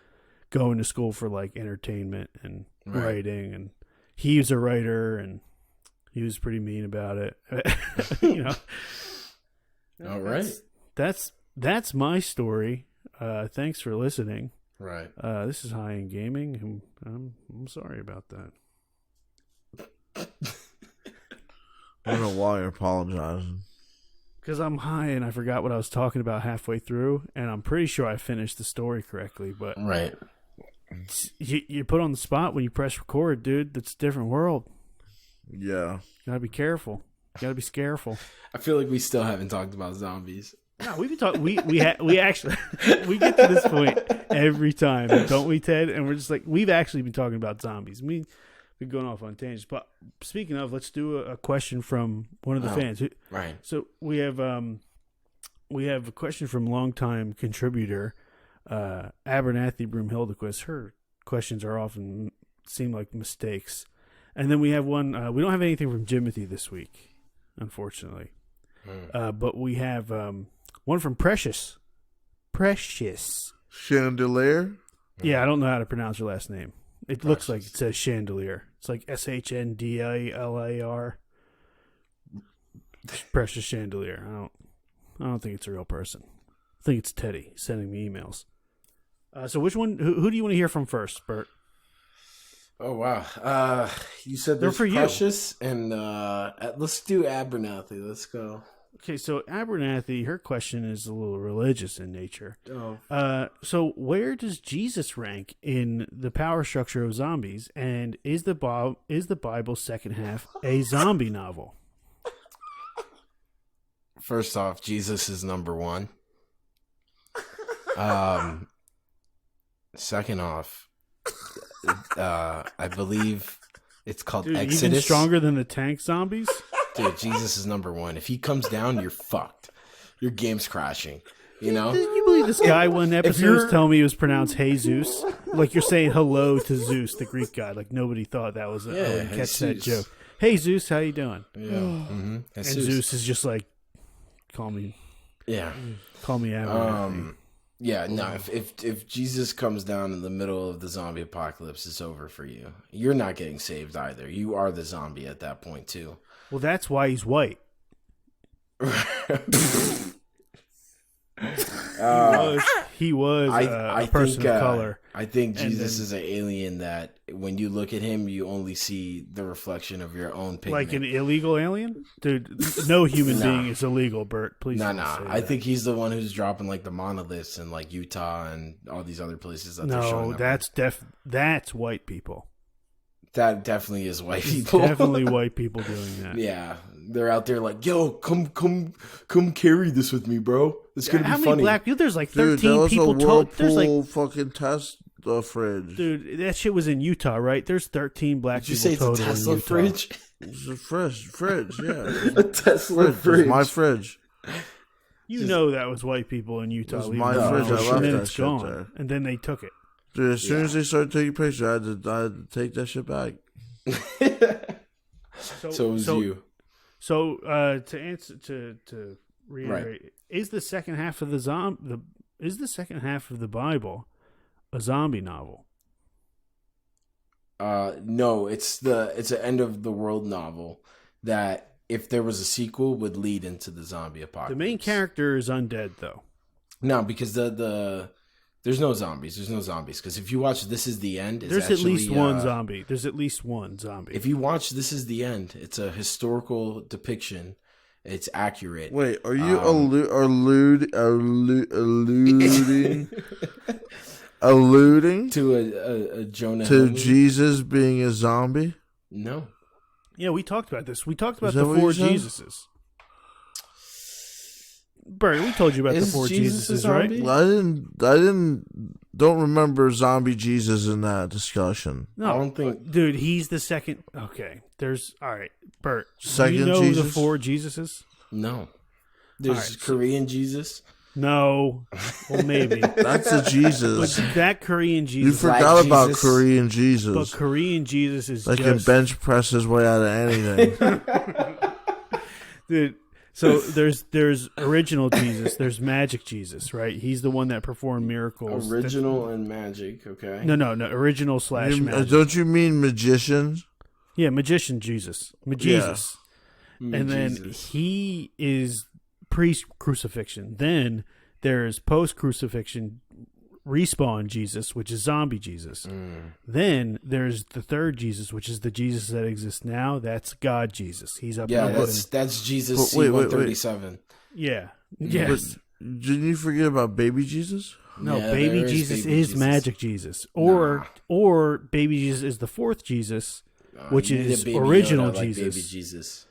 going to school for like entertainment and writing, and he's a writer, and he was pretty mean about it. You know. All right. That's my story. Thanks for listening. Right. This is High End Gaming. I'm sorry about that. I don't know why you're apologizing. Because I'm high and I forgot what I was talking about halfway through, and I'm pretty sure I finished the story correctly. But you're put on the spot when you press record, dude. That's a different world. Yeah. You gotta be careful. You gotta be scareful. I feel like we still haven't talked about zombies. No, we've been talking. We actually we get to this point every time, don't we, Ted? And we're just like, we've actually been talking about zombies. We've been going off on tangents. But speaking of, let's do a question from one of the fans. Right. So we have a question from longtime contributor Abernathy Broomhildequist. Her questions are often seem like mistakes. And then we have one. We don't have anything from Jimothy this week. unfortunately. But we have one from Precious. Precious. Chandelier? Yeah, I don't know how to pronounce her last name. It looks like it says Chandelier. It's like SHNDILAR. Precious Chandelier. I don't think it's a real person. I think it's Teddy sending me emails. So which one? Who do you want to hear from first, Bert? Oh wow! You said there's Precious, and let's do Abernathy. Let's go. Okay, so Abernathy, her question is a little religious in nature. Oh. So where does Jesus rank in the power structure of zombies? And is the Bible's second half a zombie novel? First off, Jesus is number one. Second off, I believe it's called Exodus. Even stronger than the tank zombies? Dude, Jesus is number one. If he comes down, you're fucked. Your game's crashing. You know? Did you believe this guy one episode was telling me it was pronounced Jesus? Like you're saying hello to Zeus, the Greek god. Like nobody thought that was I didn't catch that joke. Hey Zeus, how you doing? Yeah. Mm-hmm. And Zeus is just like, call me Abernathy. Yeah, no, if Jesus comes down in the middle of the zombie apocalypse, it's over for you. You're not getting saved either. You are the zombie at that point too. Well, that's why he's white. He was a person of color. I think Jesus is an alien that when you look at him, you only see the reflection of your own pigment. Like an illegal alien? Dude, no human being is illegal, Bert. Please don't say I that. think he's the one who's dropping like the monoliths in like Utah and all these other places that they're showing up. That's white people. That definitely is white people. Definitely white people doing that. Yeah. They're out there like, yo, come carry this with me, bro. It's going to be funny. How many black people? There's like 13 Dude, people. There's like fucking Tesla fridge. Dude, that shit was in Utah, right? There's 13 black people total in Utah. Did you say it's a Tesla fridge? It's a fridge, yeah. A Tesla fridge. It's my fridge. You know that was white people in Utah. It was my fridge. I left that shit there. And then they took it. Dude, as soon as they started taking pictures, I had to take that shit back. So it was you. So to answer to reiterate, is the second half of the Bible a zombie novel? No, it's an end of the world novel that if there was a sequel would lead into the zombie apocalypse. The main character is undead though. No, because there's no zombies. There's no zombies. Because if you watch This Is the End, there's at least one zombie. There's at least one zombie. If you watch This Is the End, it's a historical depiction. It's accurate. Wait, are you alluding to a Jonah to Hill Jesus being a zombie? No. Yeah, we talked about this. We talked about the four Jesuses. Bert, we told you about the four Jesuses, right? Don't remember zombie Jesus in that discussion. No, I don't think, dude, he's the second. Okay, all right, Bert. Second you know Jesus? The four Jesuses? No, there's Korean Jesus. No, well maybe that's a Jesus. But that Korean Jesus, you forgot about Korean Jesus. But Korean Jesus is can bench press his way out of anything, dude. So there's original Jesus, there's magic Jesus, right? He's the one that performed miracles. Original and magic, okay. No, original / magic. Don't you mean magicians? Yeah, magician Jesus. Majesus. Yeah. And then he is pre-crucifixion. Then there's post-crucifixion respawn Jesus, which is zombie Jesus. Then there's the third Jesus, which is the Jesus that exists now. That's God Jesus. He's up. Yeah, that's Jesus. C-137. Yeah. Yes. But didn't you forget about baby Jesus? No, baby Jesus is magic Jesus, or baby Jesus is the fourth Jesus, which is original Jesus. Like baby Jesus.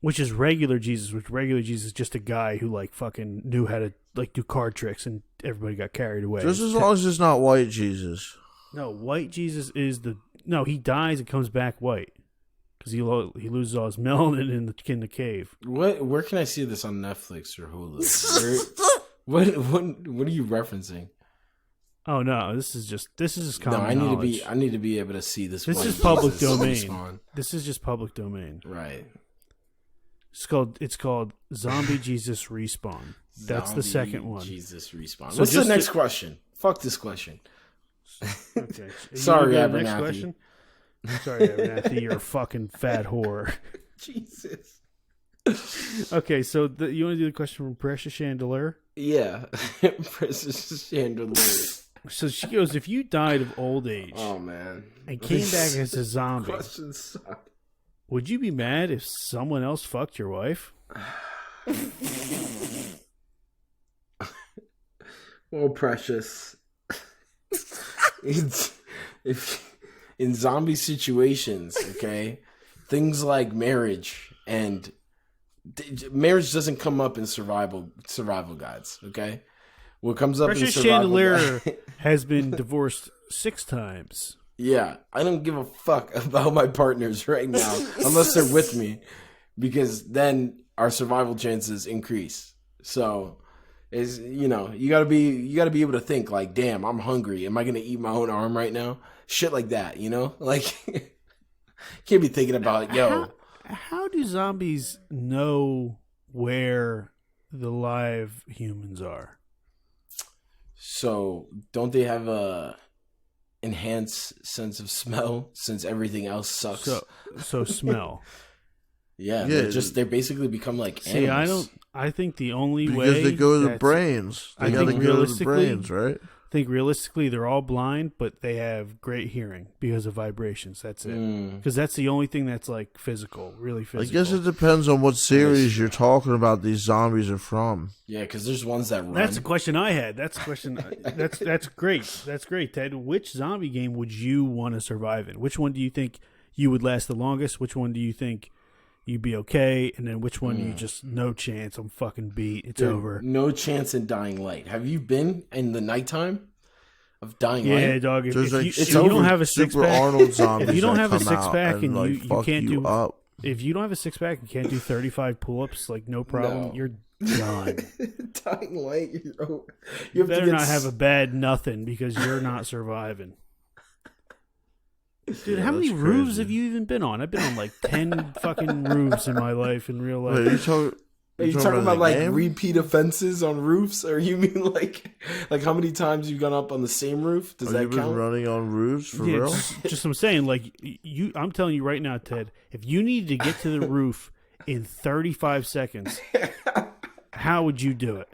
Which is regular Jesus, which regular Jesus is just a guy who like fucking knew how to like do card tricks and everybody got carried away. Just as long as it's not white Jesus. No, white Jesus is he dies and comes back white because he loses all his melanin in the cave. Where can I see this on Netflix or Hulu? What are you referencing? Oh no, this is just common knowledge. I need to be able to see this. This is public domain. This is just public domain. Right. It's called Zombie Jesus Respawn. That's the second one. Jesus Respawn. So What's the next question? Fuck this question. Okay. Sorry, Next Abernathy. question? Sorry, Abernathy. You're a fucking fat whore. Jesus. Okay, so you want to do the question from Precious Chandelier? Yeah. Precious Chandelier. So she goes, if you died of old age Oh, man. and came back as a zombie, Questions suck. would you be mad if someone else fucked your wife? Well, Precious. In zombie situations, okay, things like marriage and marriage doesn't come up in survival guides, okay? What comes up Precious in survival Chandelier has been divorced 6 times. Yeah, I don't give a fuck about my partners right now unless they're with me, because then our survival chances increase. So, you gotta be able to think like, damn, I'm hungry. Am I gonna eat my own arm right now? Shit like that, like can't be thinking about How do zombies know where the live humans are? So don't they have a enhanced sense of smell since everything else sucks? So smell. Yeah, they basically become like animals. I think the only way because they go to the brains. They gotta go to the brains, right? I think realistically they're all blind, but they have great hearing because of vibrations. That's it. Because that's the only thing that's like physical, really physical. I guess it depends on what series you're talking about. These zombies are from. Yeah, because there's ones that run. That's a question I had. That's a question. That's great. That's great, Ted. Which zombie game would you want to survive in? Which one do you think you would last the longest? Which one do you think you'd be okay? And then which one you just no chance? I'm fucking beat. It's over. No chance in Dying Light. Have you been in the nighttime of Dying Light? Yeah, dog. If you over don't have a Super 6-pack, Arnold zombies if you don't that have a come out 6-pack and like, you fuck can't you do up. If you don't have a 6-pack and can't do 35 pull-ups, like no problem, No. you're done. Dying Light, You better not have a bad nothing because you're not surviving. Dude, how many roofs crazy. have you even been on? I've been on like 10 fucking roofs in my life in real life. Wait, Are you talking about the like game? repeat offenses on roofs, or you mean like how many times you've gone up on the same roof? Does Have that you been count? running on roofs for Yeah, real? just I'm saying, like I'm telling you right now, Ted, if you needed to get to the roof in 35 seconds, how would you do it?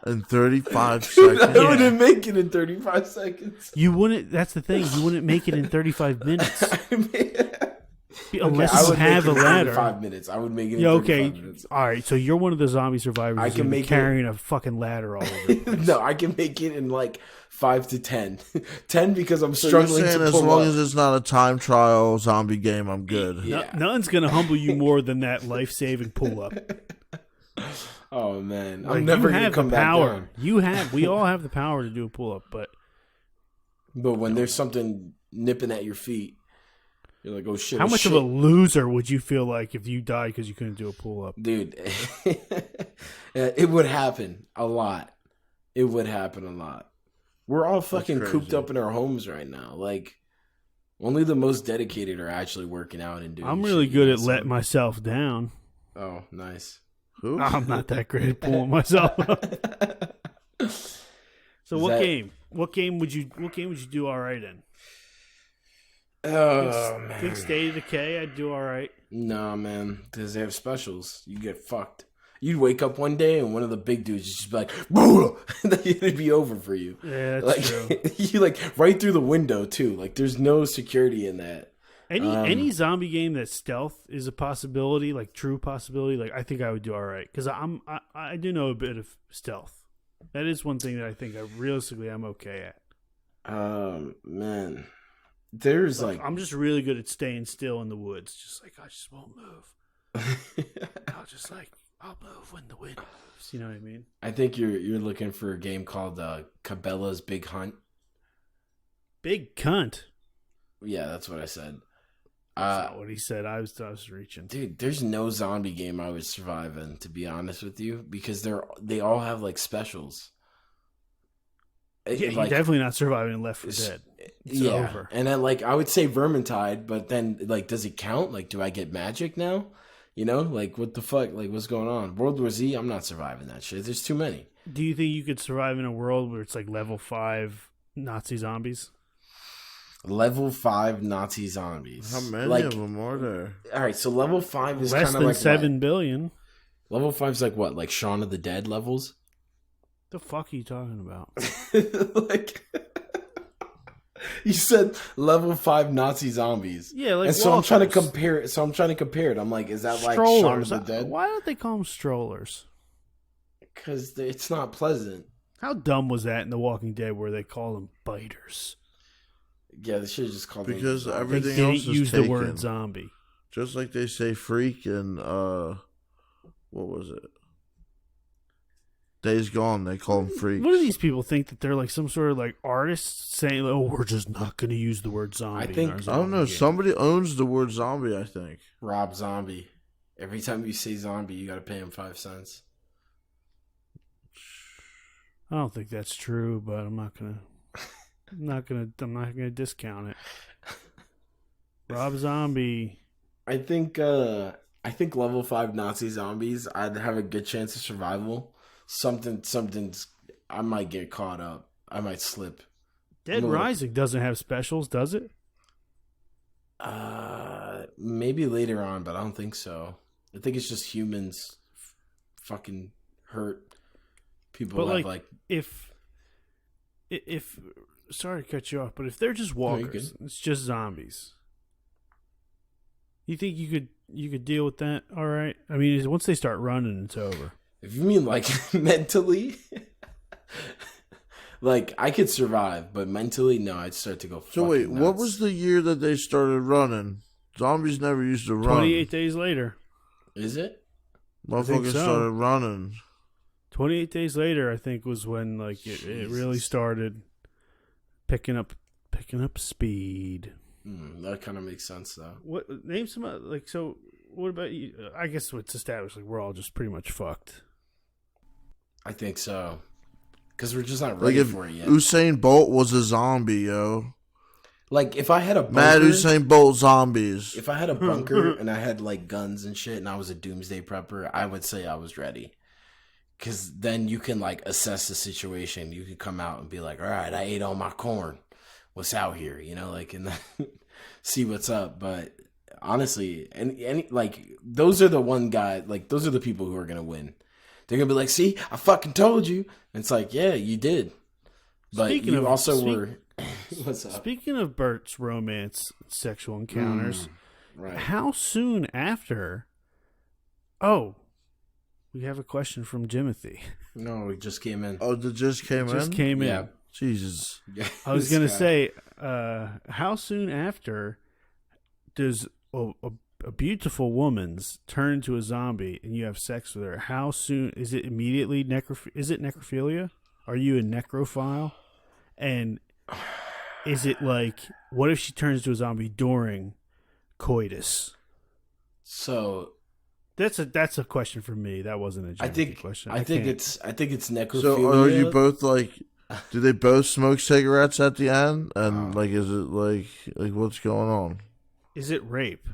In 35 seconds. I wouldn't make it in 35 seconds. You wouldn't. That's the thing. You wouldn't make it in 35 minutes unless I you would have a make it in ladder. 5 minutes. I would make it in Yeah, 35 okay. minutes. All right. So you're one of the zombie survivors. I who's can gonna be make it- carrying a fucking ladder all over. the place. No, I can make it in like 5 to 10. 10 because I'm So you're struggling saying to as pull long up. as it's not a time trial zombie game, I'm good. Yeah. Nothing's gonna humble you more than that life-saving pull-up. Oh man, Like, I'm never you gonna have come the back power. down. We all have the power to do a pull-up, but But when there's something nipping at your feet, you're like, oh shit. how oh, much shit. of a loser would you feel like if you died because you couldn't do a pull-up? Dude, it would happen a lot. It would happen a lot. We're all fucking crazy. cooped up in our homes right now. Like, only the most dedicated are actually working out and doing I'm really shit, good you at know, letting so- myself down. Oh, nice. Who? I'm not that great at pulling myself up. So Is what that- game? What game would you do all right in? Oh, I think man. State of Decay, I'd do all right. Nah, man. Because they have specials. You get fucked. You'd wake up one day and one of the big dudes would just be like, boo! And then it'd be over for you. Yeah, that's Like, true. you like right through the window, too. Like, there's no security in that. Any zombie game that stealth is a possibility, like true possibility, like I think I would do all right because I do know a bit of stealth. That is one thing that I think realistically I'm okay at. Man. There's like I'm just really good at staying still in the woods. Just like I just won't move. I'll move when the wind moves. You know what I mean? I think you're looking for a game called Cabela's Big Hunt. Big cunt. Yeah, that's what I said. That's not what he said. I was reaching. Dude, there's no zombie game I would survive in, to be honest with you, because they all have like specials. Yeah, you're definitely not surviving in Left 4 Dead. It's over. And then like I would say Vermintide, but then like does it count? Like, do I get magic now? You know, like what the fuck? Like what's going on? World War Z, I'm not surviving that shit. There's too many. Do you think you could survive in a world where it's like level 5 Nazi zombies? Level 5 Nazi zombies. How many like, of them are there? All right, so level 5 is Less kind of than like 7 billion. Level 5 is like what? Like Shaun of the Dead levels? The fuck are you talking about? Like you said level 5 Nazi zombies. Yeah, like and so I'm trying to walkers. compare it. So I'm trying to compare it. I'm like, is that like Strollers. Shaun of the Dead? Why don't they call them strollers? Because it's not pleasant. How dumb was that in The Walking Dead where they call them biters? Yeah, they should have just called Because them. They everything didn't else is use taken. the word zombie. Just like they say freak and what was it? Days Gone, they call them freaks. What do these people think that they're like some sort of like artists saying, "Oh, we're just not going to use the word zombie"? I think- in our I zombie don't know. game." Somebody owns the word zombie, I think. Rob Zombie. Every time you say zombie, you got to pay him 5 cents. I don't think that's true, but I'm not gonna discount it. Rob Zombie. I think level 5 Nazi zombies, I'd have a good chance of survival. Something's I might get caught up. I might slip. Dead Rising doesn't have specials, does it? Maybe later on, but I don't think so. I think it's just humans fucking hurt people. But Have like, if sorry to cut you off, but if they're just walkers, it's just zombies. You think you could deal with that? All right. I mean, once they start running, it's over. If you mean like mentally, like I could survive, but mentally, no, I'd start to go. So wait, nuts. what was the year that they started running? Zombies never used to run. 28 days later. Is it? Motherfuckers so. started running. 28 days later, I think, was when like it really started picking up speed. That kind of makes sense, though. What name some like so? What about you? I guess it's established like we're all just pretty much fucked. I think so, because we're just not Like ready if for it yet. Usain Bolt was a zombie, yo. Like if I had a bunker, Mad Usain Bolt zombies. if I had a bunker and I had like guns and shit, and I was a doomsday prepper, I would say I was ready. Because then you can like assess the situation. You can come out and be like, all right, I ate all my corn. What's out here? You know, like, and then see what's up. But honestly, any like those are the one guy, like those are the people who are gonna win. They're gonna be like, see, I fucking told you. And it's like, yeah, you did. But Speaking you of- also speak- were. What's up? Speaking of Bert's romance sexual encounters, Right. how soon after? Oh, we have a question from Jimothy. No, it just came in. Oh, that just came in? Just came in. Yeah. Jesus. I was This gonna guy. say, how soon after does a beautiful woman's turn into a zombie and you have sex with her? How soon is it? Immediately is it necrophilia? Are you a necrophile? And is it like, what if she turns to a zombie during coitus? So That's a question for me. That wasn't a genuine question. I think can't- it's necrophilia. So are you both like, do they both smoke cigarettes at the end? And like, is it like what's going on? Is it rape?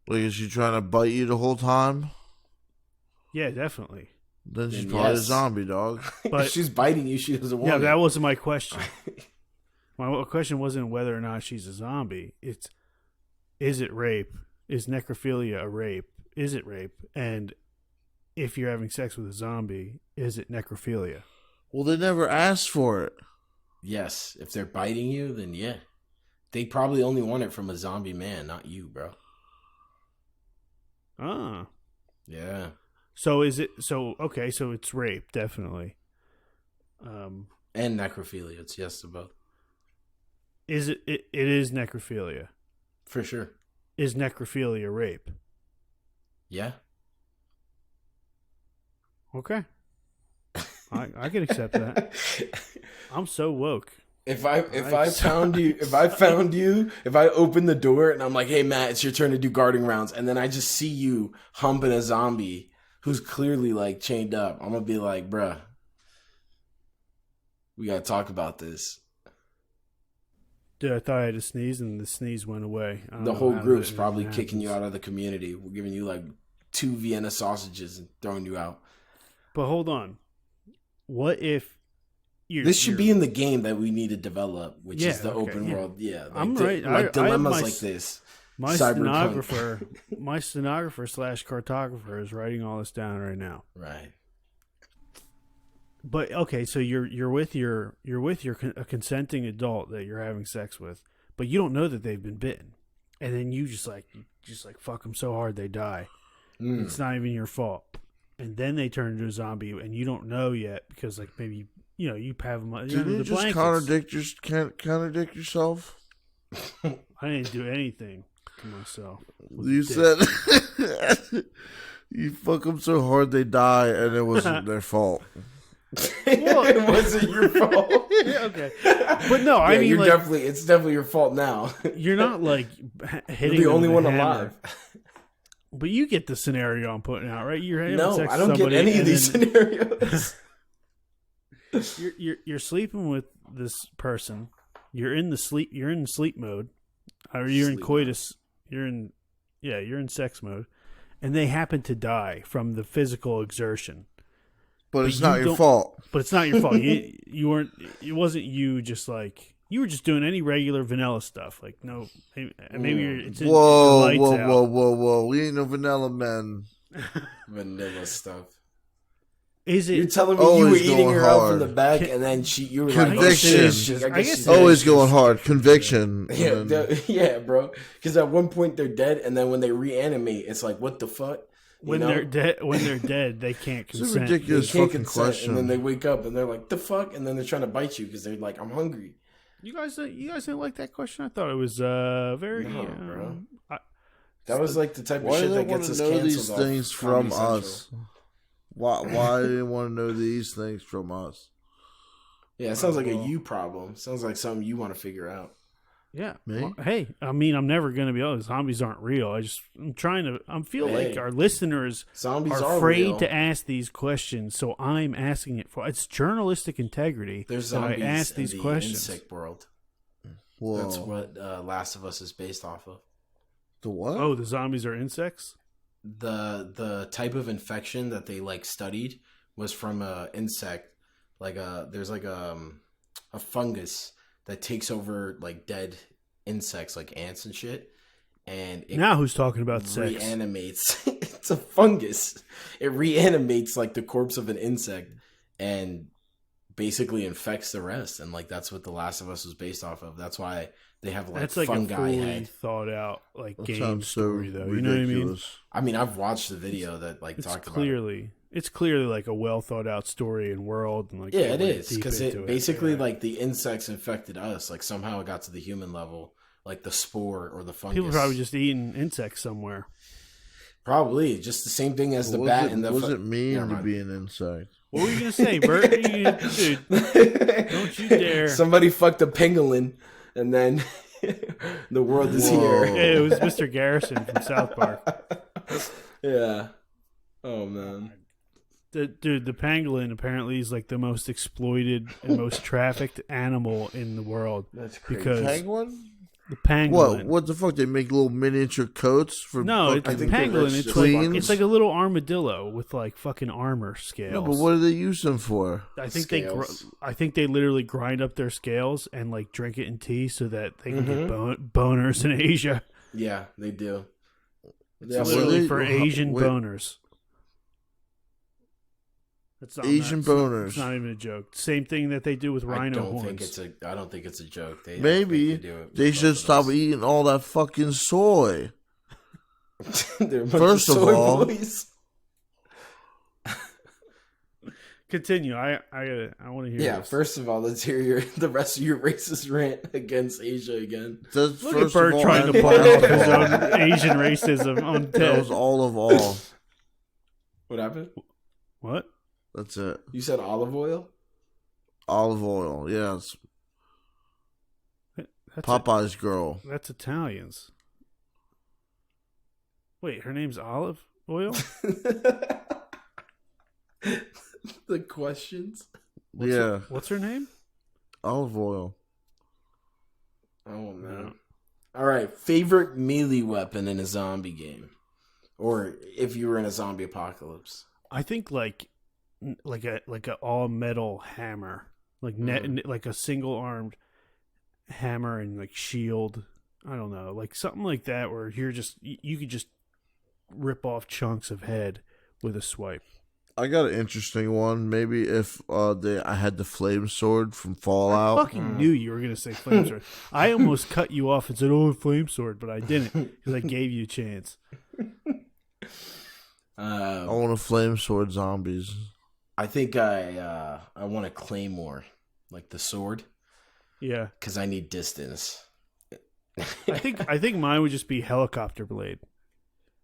Like, is she trying to bite you the whole time? Yeah, definitely. Then she's Then probably a yes. zombie, dog. But- if she's biting you, she doesn't want Yeah, it. that wasn't my question. My question wasn't whether or not she's a zombie. It's, is it rape? Is necrophilia a rape? Is it rape? And if you're having sex with a zombie, is it necrophilia? Well, they never asked for it. Yes, if they're biting you, then yeah. They probably only want it from a zombie man, not you, bro. Ah. Yeah. So is it, so, okay, so it's rape, definitely. And necrophilia. It's yes to both. Is it is necrophilia. For sure. Is necrophilia rape? Yeah. Okay. I can accept that. I'm so woke. If I found you, if I open the door and I'm like, hey Matt, it's your turn to do guarding rounds, and then I just see you humping a zombie who's clearly like chained up, I'm gonna be like, bruh, we gotta talk about this. Dude, I thought I had a sneeze, and the sneeze went away. The whole group's probably kicking you out of the community. We're giving you like 2 Vienna sausages and throwing you out. But hold on. What if this should be in the game that we need to develop, which is the open world. Yeah, like I'm right. Like dilemmas like this. My stenographer, my stenographer / cartographer is writing all this down right now. Right. But okay, so you're with a consenting adult that you're having sex with, but you don't know that they've been bitten, and then you just like fuck them so hard they die. It's not even your fault, and then they turn into a zombie, and you don't know yet because like maybe you have them. Did you just contradict yourself? I didn't do anything to myself. You said you fuck them so hard they die, and it wasn't their fault. Well, it wasn't your fault. Okay, but no, I mean, it's definitely your fault now. You're not like hitting. You're the only one hammer. alive. But you get the scenario I'm putting out, right? You're having sex I don't with get any of these scenarios. You're sleeping with this person. You're in sleep mode, or you're in coitus. You're in sex mode, and they happen to die from the physical exertion. But it's not your fault. But it's not your fault. You weren't. It wasn't you. Just like you were just doing any regular vanilla stuff. Like no, maybe it's in whoa. We ain't no vanilla men. Vanilla stuff. Is it? You're telling me you were eating her out from the back, and then you were conviction. Like, I guess always going hard. Conviction. Yeah, bro. Because at one point they're dead, and then when they reanimate, it's like, what the fuck? They're dead, they can't consent. It's a ridiculous fucking question. And then they wake up and they're like, "The fuck!" And then they're trying to bite you because they're like, "I'm hungry." You guys didn't like that question? I thought it was very. No, bro. That was like the type of shit that gets us canceled. Why do they want to know these things from us? Why do they want to know these things from us? Yeah, it sounds like a you problem. Sounds like something you want to figure out. Yeah. Well, hey, I mean, I'm never going to be honest. Zombies aren't real. I feel like our listeners are afraid to ask these questions, so I'm asking it for. It's journalistic integrity. There's zombies I ask these in the questions. insect world. Whoa. That's what Last of Us is based off of. The what? Oh, the zombies are insects? The type of infection that they like studied was from a insect. There's like a fungus that takes over like dead insects like ants and shit. And it now who's talking about sex? Reanimates. It's a fungus. It reanimates like the corpse of an insect and basically infects the rest. And like that's what The Last of Us was based off of. That's why they have like that's like fungi a fully head. Thought out like that game story though. You know what I mean? I mean, I've watched the video that like talked about it. It's clearly like a well thought out story and world, and like yeah, it is because it basically like the insects infected us. Like somehow it got to the human level, like the spore or the fungus. People probably just eating insects somewhere. Probably just the same thing as the bat and the. What does it mean to be an insect? What were you gonna say, Bert? Dude, don't you dare! Somebody fucked a pangolin, and then the world is here. Yeah, it was Mr. Garrison from South Park. Yeah. Oh man. The pangolin apparently is like the most exploited and most trafficked animal in the world. That's crazy. Because Penguin? The pangolin. What the fuck? They make little miniature coats for no, it's a pangolin. It's like a little armadillo with like fucking armor scales. No, but what do they use them for? I think they literally grind up their scales and like drink it in tea so that they can get boners in Asia. Yeah, they do. It's literally for Asian boners. Asian boners. It's not even a joke. Same thing that they do with rhino horns. I don't think it's a joke. Maybe they should stop eating all that fucking soy. First of all, continue. I want to hear. Yeah. This. First of all, let's hear the rest of your racist rant against Asia again. Look at Bert trying to pull off his own Asian racism on Ted. That was all. What happened? What? That's it. You said olive oil? Olive oil, yes. Popeye's girl. That's Italians. Wait, her name's Olive Oil? The questions? What's her name? Olive oil. Oh man. All right, favorite melee weapon in a zombie game, or if you were in a zombie apocalypse. I think like a all metal hammer, like like a single armed hammer and like shield. I don't know, like something like that where you could just rip off chunks of head with a swipe. I got an interesting one. Maybe if I had the flame sword from Fallout. I fucking knew you were gonna say flame sword. I almost cut you off and said, "Oh, flame sword," but I didn't because I gave you a chance. I want to flame sword zombies. I think I want a claymore, like the sword. Yeah, because I need distance. I think mine would just be helicopter blade.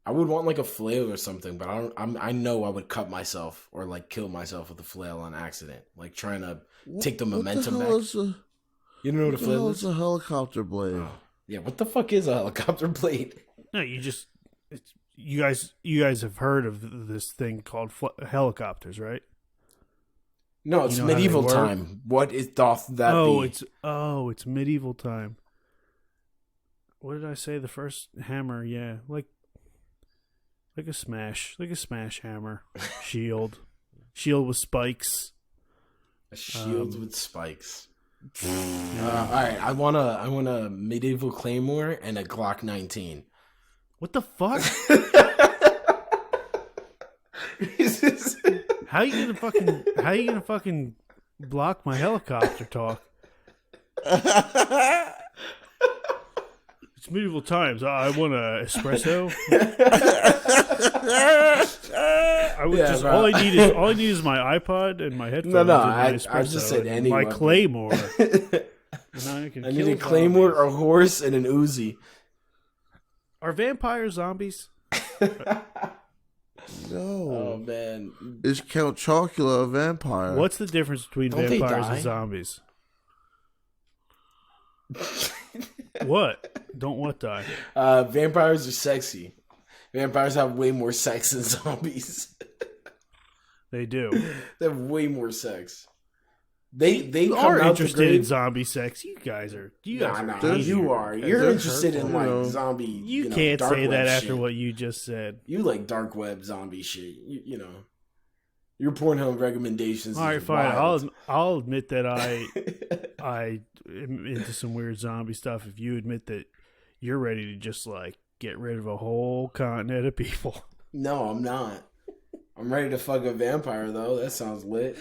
I would want like a flail or something, but I know I would cut myself or like kill myself with a flail on accident, like trying to take the momentum back. You don't know what a flail is? It's a helicopter blade. Oh. Yeah, what the fuck is a helicopter blade? No, you guys have heard of this thing called helicopters, right? No, it's medieval time. What doth that be? It's medieval time. What did I say? The first hammer, yeah, like a smash hammer, shield with spikes. A shield with spikes. All right, I want a medieval claymore and a Glock 19. What the fuck? How you gonna fucking block my helicopter talk? It's medieval times. I want a espresso. All I need is my iPod and my headphones. I just said any my weapon. claymore. I need a claymore, a horse, and an Uzi. Are vampires zombies? No. Oh man, is Count Chocula a vampire? What's the difference between vampires and zombies? What? Don't what die? Vampires are sexy. Vampires have way more sex than zombies. They do. They have way more sex. They you come are out interested in zombie sex. You guys are. You are. You're interested in like zombie. You can't say that after shit. What you just said. You like dark web zombie shit. You know. Your Pornhub recommendations. All right, fine. Wild. I'll admit that I am into some weird zombie stuff. If you admit that you're ready to just like get rid of a whole continent of people. No, I'm not. I'm ready to fuck a vampire though. That sounds lit.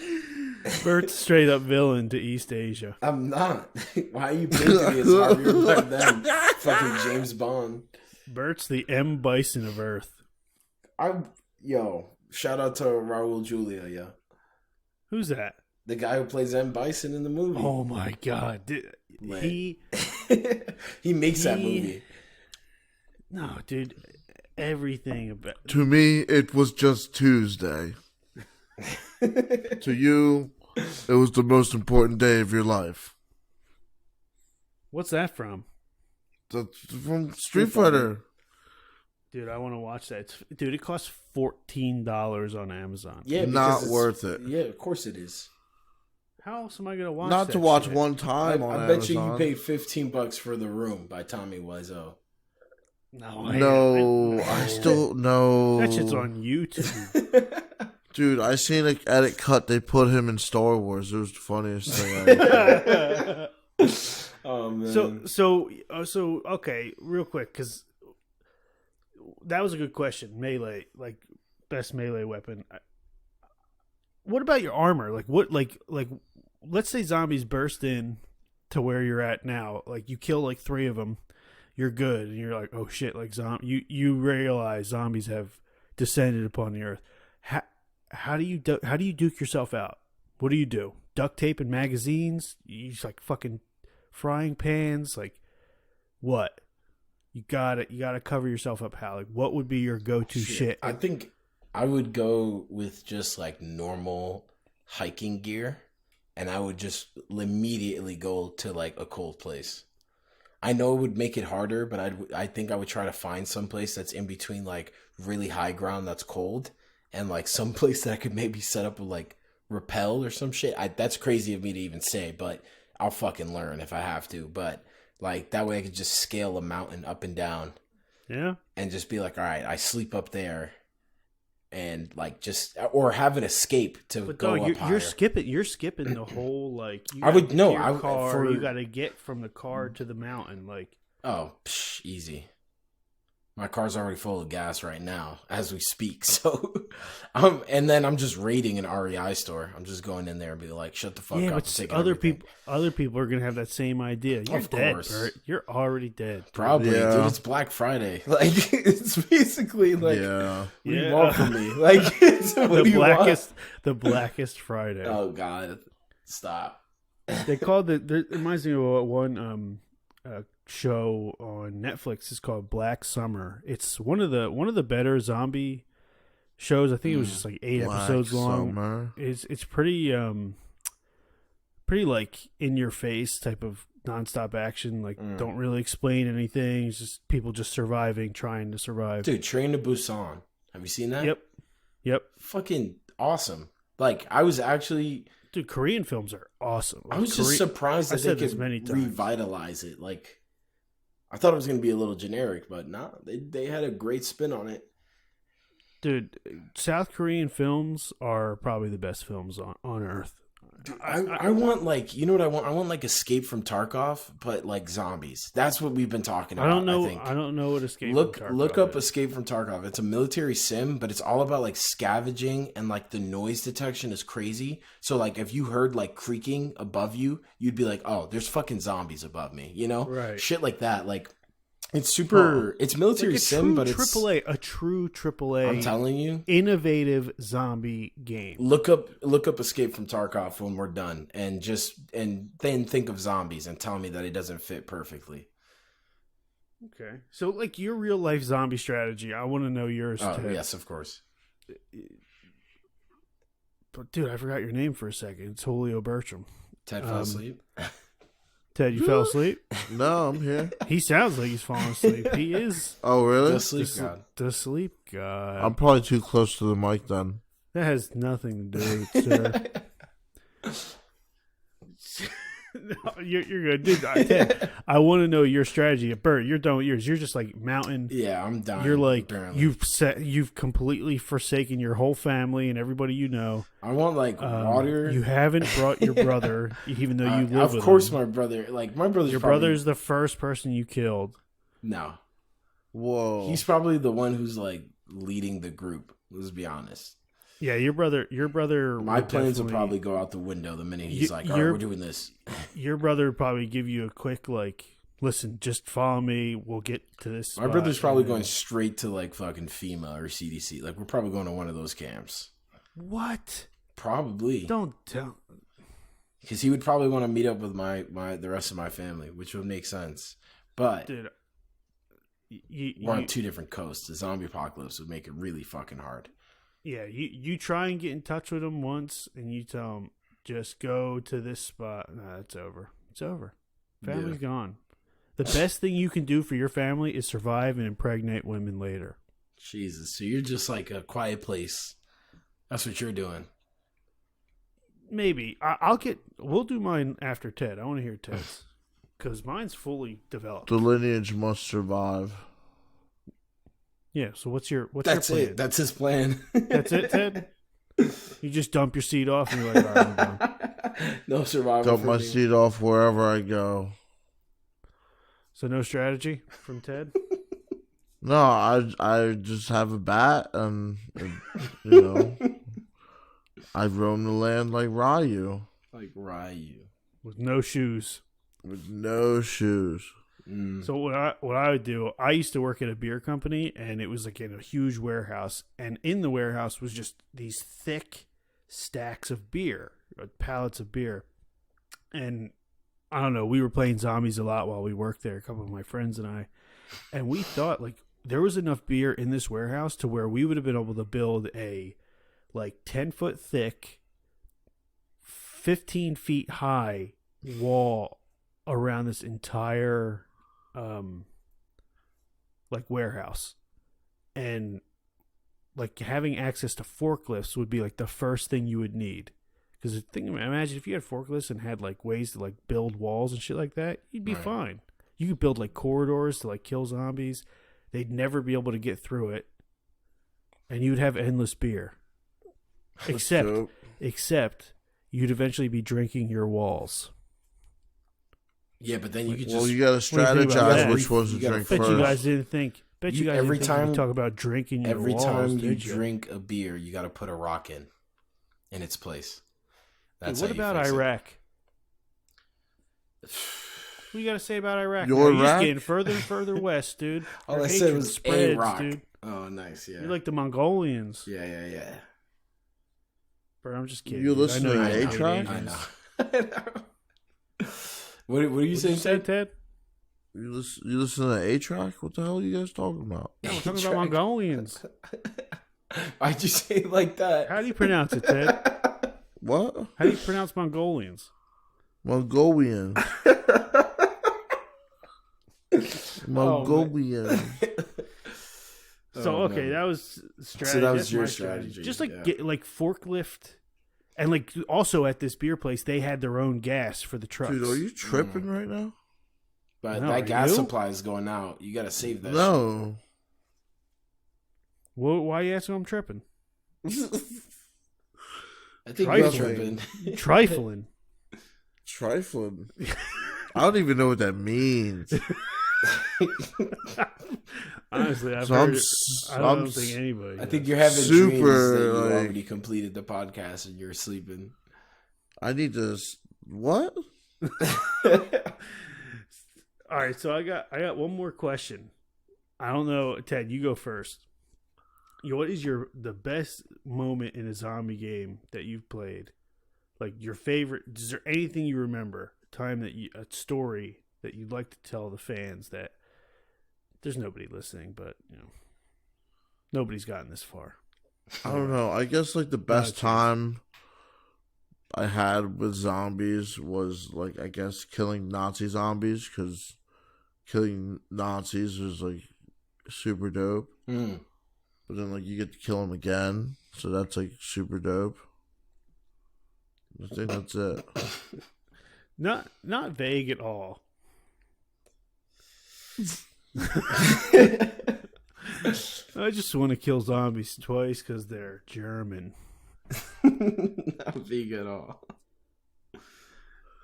Bert's straight up villain to East Asia. I'm not. Why are you painting me as Harvey Bardem? Fucking James Bond. Bert's the M. Bison of Earth. Shout out to Raul Julia, yeah. Who's that? The guy who plays M. Bison in the movie. Oh my god. He makes that movie. No, dude. Everything about... To me, it was just Tuesday. To you, it was the most important day of your life. What's that from? That's from Street Fighter. Dude, I want to watch that. Dude, it costs $14 on Amazon. Yeah, not worth it. Yeah, of course it is. How else am I going to watch Not that to watch shit? one time on Amazon. I bet you paid $15 for The Room by Tommy Wiseau. No, I still no. That shit's on YouTube. Dude, I seen an edit cut. They put him in Star Wars. It was the funniest thing I ever seen. Oh man. So okay, real quick, because that was a good question. Melee, like best melee weapon. What about your armor? Like what? Like let's say zombies burst in to where you're at now. Like you kill like 3 of them. You're good, and you're like, oh shit! Like you realize zombies have descended upon the earth. How do you duke yourself out? What do you do? Duct tape and magazines? You use like fucking frying pans? Like what? You gotta cover yourself up. How? Like what would be your go-to shit? I think I would go with just like normal hiking gear, and I would just immediately go to like a cold place. I know it would make it harder, but I think I would try to find some place that's in between like really high ground that's cold and like some place that I could maybe set up with like rappel or some shit. That's crazy of me to even say, but I'll fucking learn if I have to. But Like that way I could just scale a mountain up and down. Yeah. And just be like, all right, I sleep up there. And like just or have an escape to But go dog, up higher. You're skipping the whole like. I would no. You got to get from the car to the mountain. Like, easy. My car's already full of gas right now as we speak. So, and then I'm just raiding an REI store. I'm just going in there and be like, shut the fuck up. But other people are gonna have that same idea. You're dead, Bert. You're already dead. Probably, dude. It's Black Friday. Like it's basically like, what do you want from me? Like the blackest Friday. Oh God, stop. They called it reminds me of one show on Netflix. It's called Black Summer. It's one of the better zombie shows. I think it was just like 8 episodes long. Summer. It's pretty like in your face type of nonstop action. Like don't really explain anything. It's just people just surviving, trying to survive. Dude, Train to Busan. Have you seen that? Yep. Fucking awesome. Like I was actually. Dude, Korean films are awesome. Like, I was just surprised that they could many times. revitalize it. Like, I thought it was going to be a little generic, but nah, they had a great spin on it. Dude, South Korean films are probably the best films on Earth. Dude, I want like, you know what I want? I want like Escape from Tarkov, but like zombies. That's what we've been talking about. I don't know what Escape from Tarkov Look up is. Escape from Tarkov. It's a military sim, but it's all about like scavenging and like the noise detection is crazy. So like if you heard like creaking above you, you'd be like, oh, there's fucking zombies above me, you know? Right. Shit like that. Like it's super. It's military like sim, but a true AAA. I'm telling you, innovative zombie game. look up Escape from Tarkov when we're done, and then think of zombies and tell me that it doesn't fit perfectly. Okay, so like your real life zombie strategy, I want to know yours. Oh Ted. yes, of course. But dude, I forgot your name for a second. It's Julio Bertram. Ted fell asleep. Ted, you fell asleep? No, I'm here. He sounds like he's falling asleep. He is. Oh, really? The sleep god. The sleep god. I'm probably too close to the mic then. That has nothing to do with it, sir. No, you're good, dude. Ted, I want to know your strategy. Bert, you're done with yours. You're just like mountain. Yeah, I'm done. You're like apparently. you've completely forsaken your whole family and everybody you know. I want like water. You haven't brought your brother, even though you live with him. Of course, my brother. Like my brother's. Your probably, brother's the first person you killed. No. Whoa. He's probably the one who's like leading the group. Let's be honest. Yeah, your brother. My plans will probably go out the window the minute he's like, "All right, we're doing this." Your brother would probably give you a quick like, "Listen, just follow me. We'll get to this." My brother's probably going straight to like fucking FEMA or CDC. Like we're probably going to one of those camps. What? Probably. Don't tell. Because he would probably want to meet up with the rest of my family, which would make sense. But dude, we're on two different coasts. The zombie apocalypse would make it really fucking hard. Yeah, you try and get in touch with him once, and you tell him, just go to this spot. Nah, it's over. It's over. Family's gone. The best thing you can do for your family is survive and impregnate women later. Jesus, so you're just like a quiet place. That's what you're doing. Maybe. We'll do mine after Ted. I want to hear Ted's. Because mine's fully developed. The lineage must survive. Yeah, so what's your plan? That's it. That's his plan. That's it, Ted? You just dump your seed off and you're like, all right, I'm done. No survival. Dump my seed off wherever I go. So no strategy from Ted? No, I just have a bat and you know, I roam the land like Ryu. Like Ryu. With no shoes. With no shoes. So what I would do, I used to work at a beer company, and it was like in a huge warehouse, and in the warehouse was just these thick stacks of beer, pallets of beer. And I don't know, we were playing zombies a lot while we worked there, a couple of my friends and I, and we thought like there was enough beer in this warehouse to where we would have been able to build a like 10-foot thick, 15 feet high wall around this entire like warehouse, and like having access to forklifts would be like the first thing you would need, because imagine if you had forklifts and had like ways to like build walls and shit like that, you'd be fine. You could build like corridors to like kill zombies. They'd never be able to get through it, and you'd have endless beer. Except you'd eventually be drinking your walls. Yeah, but then you could just... Well, you got to strategize which ones to drink Bet first. you guys didn't think... Bet you guys every didn't think time we talk about drinking your Every walls, time you did you? drink a beer, you got to put a rock in its place. That's Hey, what how you about fix it. Iraq? What you got to say about Iraq? Your You're just Iraq? getting further and further west, dude. All Your I said hatred was spreads, a rock. dude. Oh, nice, yeah. You're like the Mongolians. Yeah. Bro, I'm just kidding. You dude. listen I know to you hate A-Track? I Asians. know. What are you What'd saying, you say, Ted? Ted? You listen to A-Track? What the hell are you guys talking about? No, we're talking about Mongolians. Why'd you say it like that? How do you pronounce it, Ted? What? How do you pronounce Mongolians? Mongolian. Mongolian. So Oh, okay, man. that was strategy. So that was That's your my strategy, Just like yeah. get like forklift, and like also at this beer place they had their own gas for the trucks. Dude, are you tripping right now? But No, are that gas you? supply is going out. You got to save that shit. No. Well, why are you asking? I'm tripping. I think Trifling. you're tripping. Trifling. Trifling. I don't even know what that means. Honestly, I've So heard I'm it. s- I don't I'm think s- anybody. I think does. you're having Super, dreams that you like- already completed the podcast and you're sleeping. I need to. What? All right, so I got one more question. I don't know, Ted. You go first. What is the best moment in a zombie game that you've played? Like your favorite? Is there anything you remember? A story that you'd like to tell the fans that there's nobody listening, but nobody's gotten this far. I don't know. I guess like the best Okay. time I had with zombies was like I guess killing Nazi zombies because killing Nazis was like super dope. Mm. But then like you get to kill them again, so that's like super dope. I think that's it. Not vague at all. I just want to kill zombies twice because they're German. Not big at all.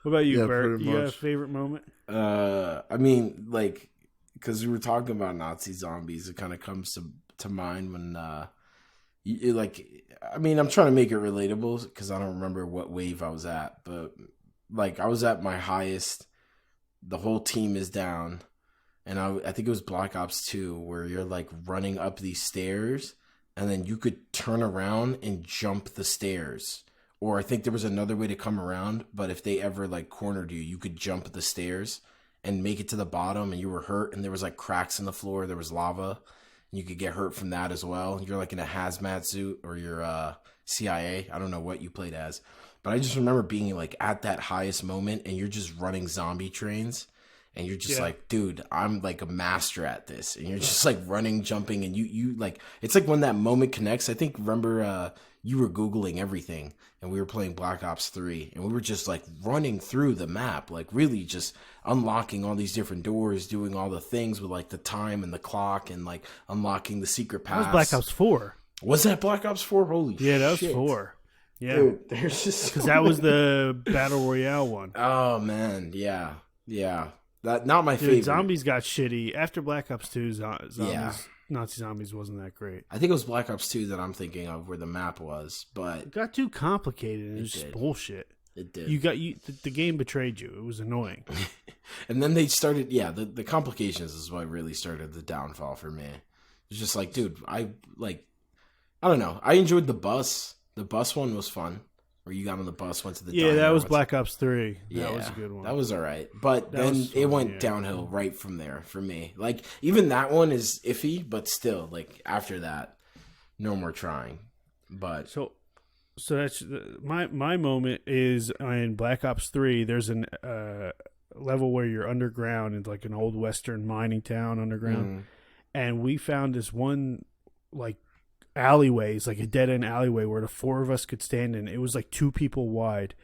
What about you, Yeah, Bert? pretty You got a much. favorite moment? I mean, like, because we were talking about Nazi zombies, it kind of comes to mind when, I mean, I'm trying to make it relatable because I don't remember what wave I was at, but like I was at my highest. The whole team is down, and I think it was Black Ops 2 where you're like running up these stairs, and then you could turn around and jump the stairs. Or I think there was another way to come around, but if they ever like cornered you, you could jump the stairs and make it to the bottom, and you were hurt, and there was like cracks in the floor, there was lava, and you could get hurt from that as well. You're like in a hazmat suit, or you're CIA. I don't know what you played as, but I just remember being like at that highest moment, and you're just running zombie trains, and you're just like, dude, I'm like a master at this, and you're just like running, jumping, and you like, it's like when that moment connects. I think remember you were Googling everything, and we were playing Black Ops 3, and we were just like running through the map, like really just unlocking all these different doors, doing all the things with like the time and the clock, and like unlocking the secret paths. That was Black Ops 4. Was that Black Ops 4? Holy shit. Yeah, that was 4. Yeah, Dude, there's just because that was the Battle Royale one. Oh man, yeah. That not my Dude, favorite. zombies got shitty. After Black Ops 2, zombies, Yeah. Nazi zombies wasn't that great. I think it was Black Ops 2 that I'm thinking of where the map was, but It got too complicated and it was just did. bullshit. it did. The game betrayed you. It was annoying. And then they started, the complications is what really started the downfall for me. It's just like, dude, I don't know. I enjoyed the bus. The bus one was fun. Where you got on the bus, went to the Yeah, diner, that was went Black Ops 3. Yeah, That was a good one. That was all right. But That then was it fun, went yeah. downhill right from there for me. Like, even that one is iffy, but still, like, after that, no more trying. But So that's my moment is in Black Ops 3. There's an level where you're underground in like an old western mining town underground, and we found this one like alleyway. It's like a dead end alleyway where the 4 of us could stand in. It was like 2 people wide,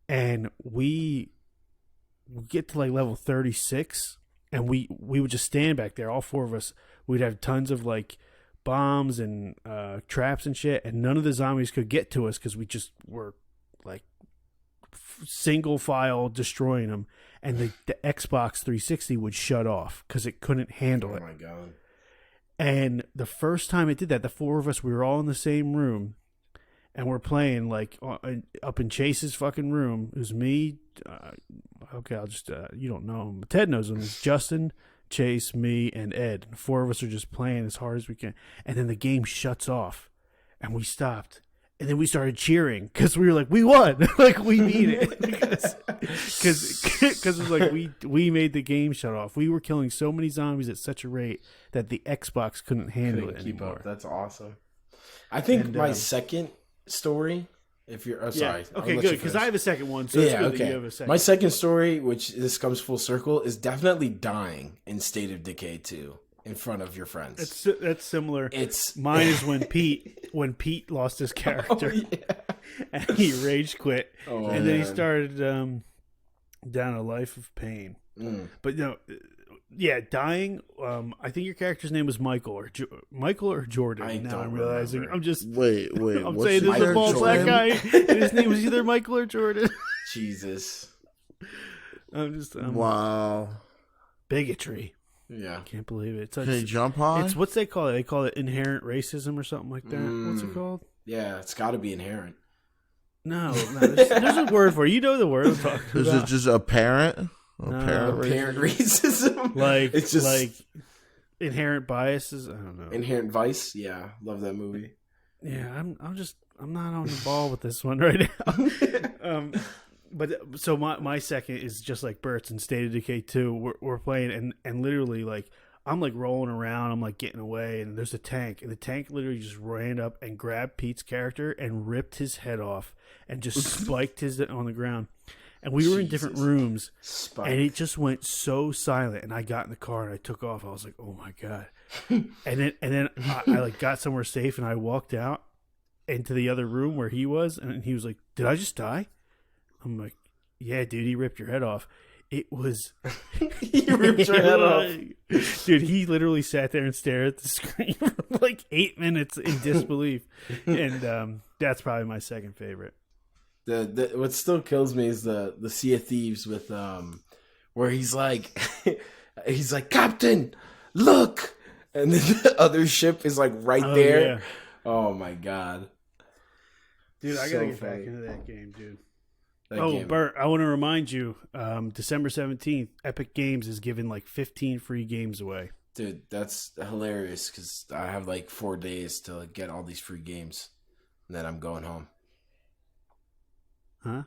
and we get to like level 36, and we would just stand back there, all four of us. We'd have tons of like bombs and traps and shit, and none of the zombies could get to us because we just were like single file destroying them, and the Xbox 360 would shut off because it couldn't handle it. Oh my god. And the first time it did that, the four of us, we were all in the same room, and we're playing like up in Chase's fucking room. It was me. Okay, I'll just you don't know him, but Ted knows him. It's Justin, Chase, me, and Ed. The four of us are just playing as hard as we can, and then the game shuts off, and we stopped, and then we started cheering because we were like, we won, like we beat it, because it was like we made the game shut off. We were killing so many zombies at such a rate that the Xbox couldn't handle it anymore. Keep up. That's awesome. I think my second story. If you're, sorry. Okay, good, because I have a second one. So yeah, okay. You have a second. My second story, which this comes full circle, is definitely dying in State of Decay 2 in front of your friends. That's similar. Mine is when Pete lost his character, and he rage quit, and then he started down a life of pain. But no. Yeah, dying. I think your character's name was Michael or Jordan. Now I'm realizing. Remember. I'm just wait. I'm saying this is a bald black guy, and his name was either Michael or Jordan. Jesus. I'm just wow. Bigotry. Yeah, Can't believe it. Can you jump high? It's what's they call it? They call it inherent racism or something like that. What's it called? Yeah, it's got to be inherent. No, there's a word for it. You know the word I'm talking about. Is it just apparent? Apparent racism. Like it's just like inherent biases. I don't know. Inherent Vice. Yeah, love that movie. Yeah, I'm not on the ball with this one right now. But so my second is just like Bert's in State of Decay 2. We're playing and literally like I'm like rolling around, I'm like getting away, and there's a tank, and the tank literally just ran up and grabbed Pete's character and ripped his head off and just spiked his on the ground. And we were in different rooms, and it just went so silent. And I got in the car and I took off. I was like, "Oh my god!" and then I like got somewhere safe, and I walked out into the other room where he was, and he was like, "Did I just die?" I'm like, "Yeah, dude, he ripped your head off." It was he ripped your head off, dude. He literally sat there and stared at the screen for like 8 minutes in disbelief, and that's probably my second favorite. The what still kills me is the Sea of Thieves with where he's like Captain, look, and then the other ship is like right there. Yeah. Oh my god, dude! I gotta get back into that game, dude. Bert, I want to remind you, December 17th, Epic Games is giving like 15 free games away. Dude, that's hilarious because I have like 4 days to get all these free games, and then I'm going home. Huh?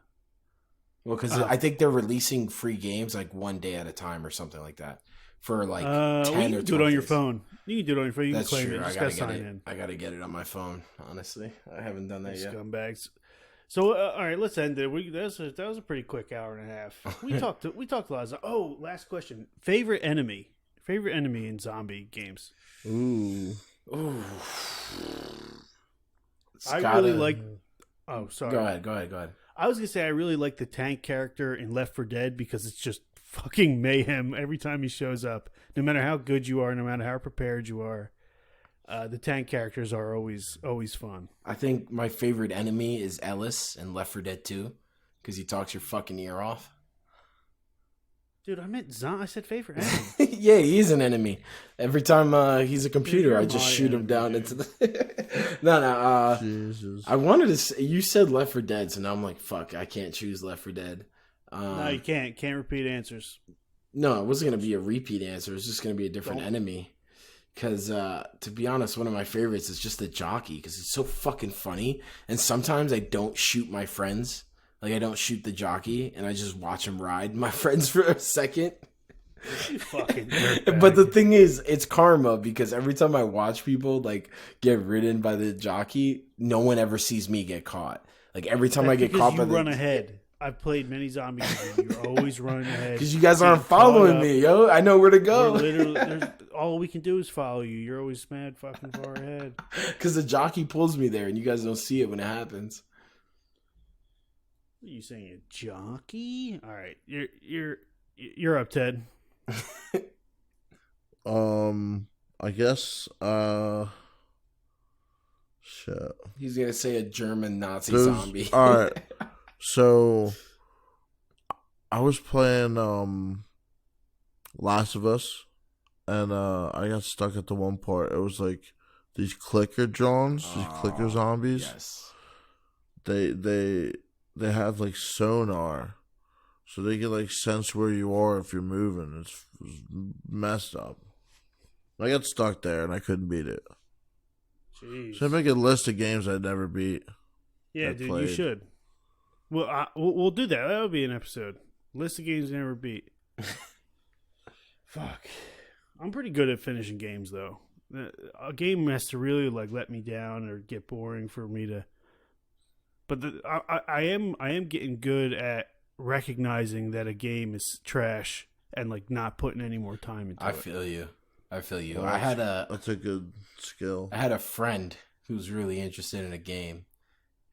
Well, because I think they're releasing free games like 1 day at a time or something like that for like 10 or 12 you can do it on your days. phone. You can do it on your phone. You That's can claim true. it. I Just gotta gotta get sign it. in. I gotta get it on my phone. Honestly, I haven't done that yet. Scumbags. So all right, let's end it. That was a pretty quick hour and a half. We talked a lot. Last question. Favorite enemy in zombie games. Ooh. Really like. Oh, sorry. Go ahead. I was gonna say I really like the tank character in Left 4 Dead because it's just fucking mayhem every time he shows up. No matter how good you are, no matter how prepared you are, the tank characters are always fun. I think my favorite enemy is Ellis in Left 4 Dead 2 because he talks your fucking ear off. Dude, I said favorite enemy. Yeah, he is an enemy. Every time he's a computer, You're I just shoot him down dude. into the... No. Jesus. I wanted to say, you said Left 4 Dead, so now I'm like, fuck, I can't choose Left 4 Dead. No, you can't. Can't repeat answers. No, it wasn't going to be a repeat answer. It was just going to be a different enemy. Because, to be honest, one of my favorites is just the jockey because it's so fucking funny. And sometimes I don't shoot my friends. Like, I don't shoot the jockey, and I just watch him ride my friends for a second. You fucking dirtbag. But the thing is, it's karma, because every time I watch people, like, get ridden by the jockey, no one ever sees me get caught. Like, every time I get caught by you run ahead. I've played many zombie games. You're always running ahead. Because you guys aren't following me, yo. I know where to go. All we can do is follow you. You're always mad fucking far ahead. Because the jockey pulls me there, and you guys don't see it when it happens. What are you saying, a jockey? All right, you're up, Ted. I guess. Shit. He's gonna say a German Nazi There's- zombie. All right. So, I was playing Last of Us, and I got stuck at the one part. It was like these clicker drones, these clicker zombies. Yes. They have like sonar, so they can like sense where you are if you're moving. It's messed up. I got stuck there and I couldn't beat it. Jeez. Should I make a list of games I'd never beat? Yeah, I dude, played. you should. Well, we'll do that. That'll be an episode. List of games you never beat. Fuck. I'm pretty good at finishing games, though. A game has to really like let me down or get boring for me to. But I am getting good at recognizing that a game is trash and like not putting any more time into it. I feel you. Well, that's a good skill. I had a friend who was really interested in a game,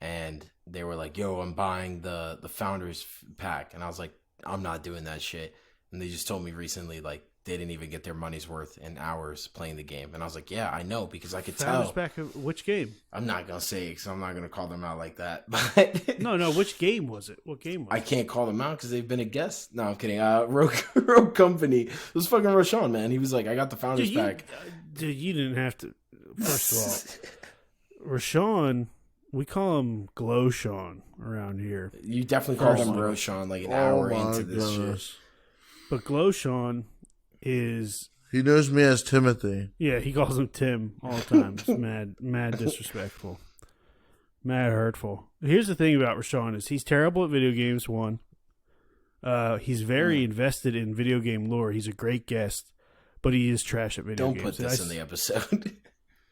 and they were like, "Yo, I'm buying the Founders Pack," and I was like, "I'm not doing that shit." And they just told me recently, like, they didn't even get their money's worth in hours playing the game, and I was like, "Yeah, I know because I could Founders tell." Pack of which game? I'm not gonna say it because I'm not gonna call them out like that. But No. Which game was it? What game was I it? can't call them out because they've been a guest. No, I'm kidding. Rogue Company. It was fucking Roshan, man. He was like, "I got the Founders Pack." Dude, you didn't have to. First of all, Rashawn, we call him Glow Sean around here. You definitely called him First- Roshan like an hour my into this shit. goodness. But Glow Sean is, He knows me as Timothy. yeah, he calls him Tim all the time. It's mad disrespectful. Mad hurtful. Here's the thing about Rashawn is he's terrible at video games, one. He's very invested in video game lore. He's a great guest, but he is trash at video Don't games. put this in the episode.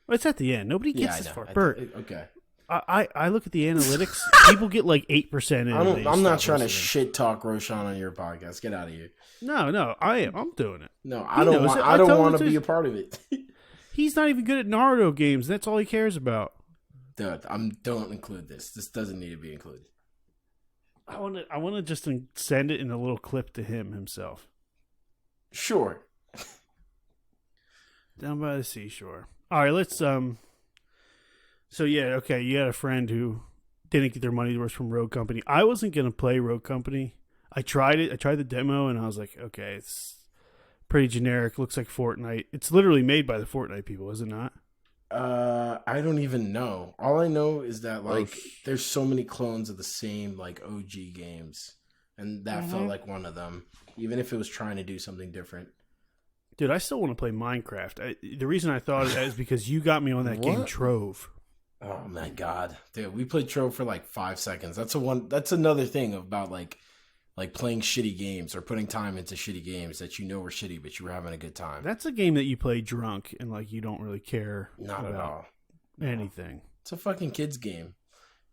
It's at the end. Nobody Yeah, gets I this know. far. Bert, Okay. I look at the analytics. People get like 8% in. and they I'm not stop trying to listening. shit talk Roshan on your podcast. Get out of here. No, I am. I'm doing it. No, He I don't knows want. it. I I don't told want him to to- be a part of it. He's not even good at Naruto games. That's all he cares about. Dude, don't include this. This doesn't need to be included. I want to just send it in a little clip to him himself. Sure. Down by the seashore. All right, let's So yeah, okay, you had a friend who didn't get their money's worth from Rogue Company. I wasn't gonna play Rogue Company. I tried it. I tried the demo, and I was like, okay, it's pretty generic. Looks like Fortnite. It's literally made by the Fortnite people, is it not? I don't even know. All I know is that like Oh, there's so many clones of the same like OG games, and that felt like one of them. Even if it was trying to do something different. Dude, I still want to play Minecraft. The reason I thought of that is because you got me on that game What? Trove. Oh my god, dude, we played Trove for like 5 seconds. That's another thing about like playing shitty games or putting time into shitty games that you know were shitty, but you were having a good time. That's a game that you play drunk and like you don't really care Not at about all. anything. It's a fucking kids game,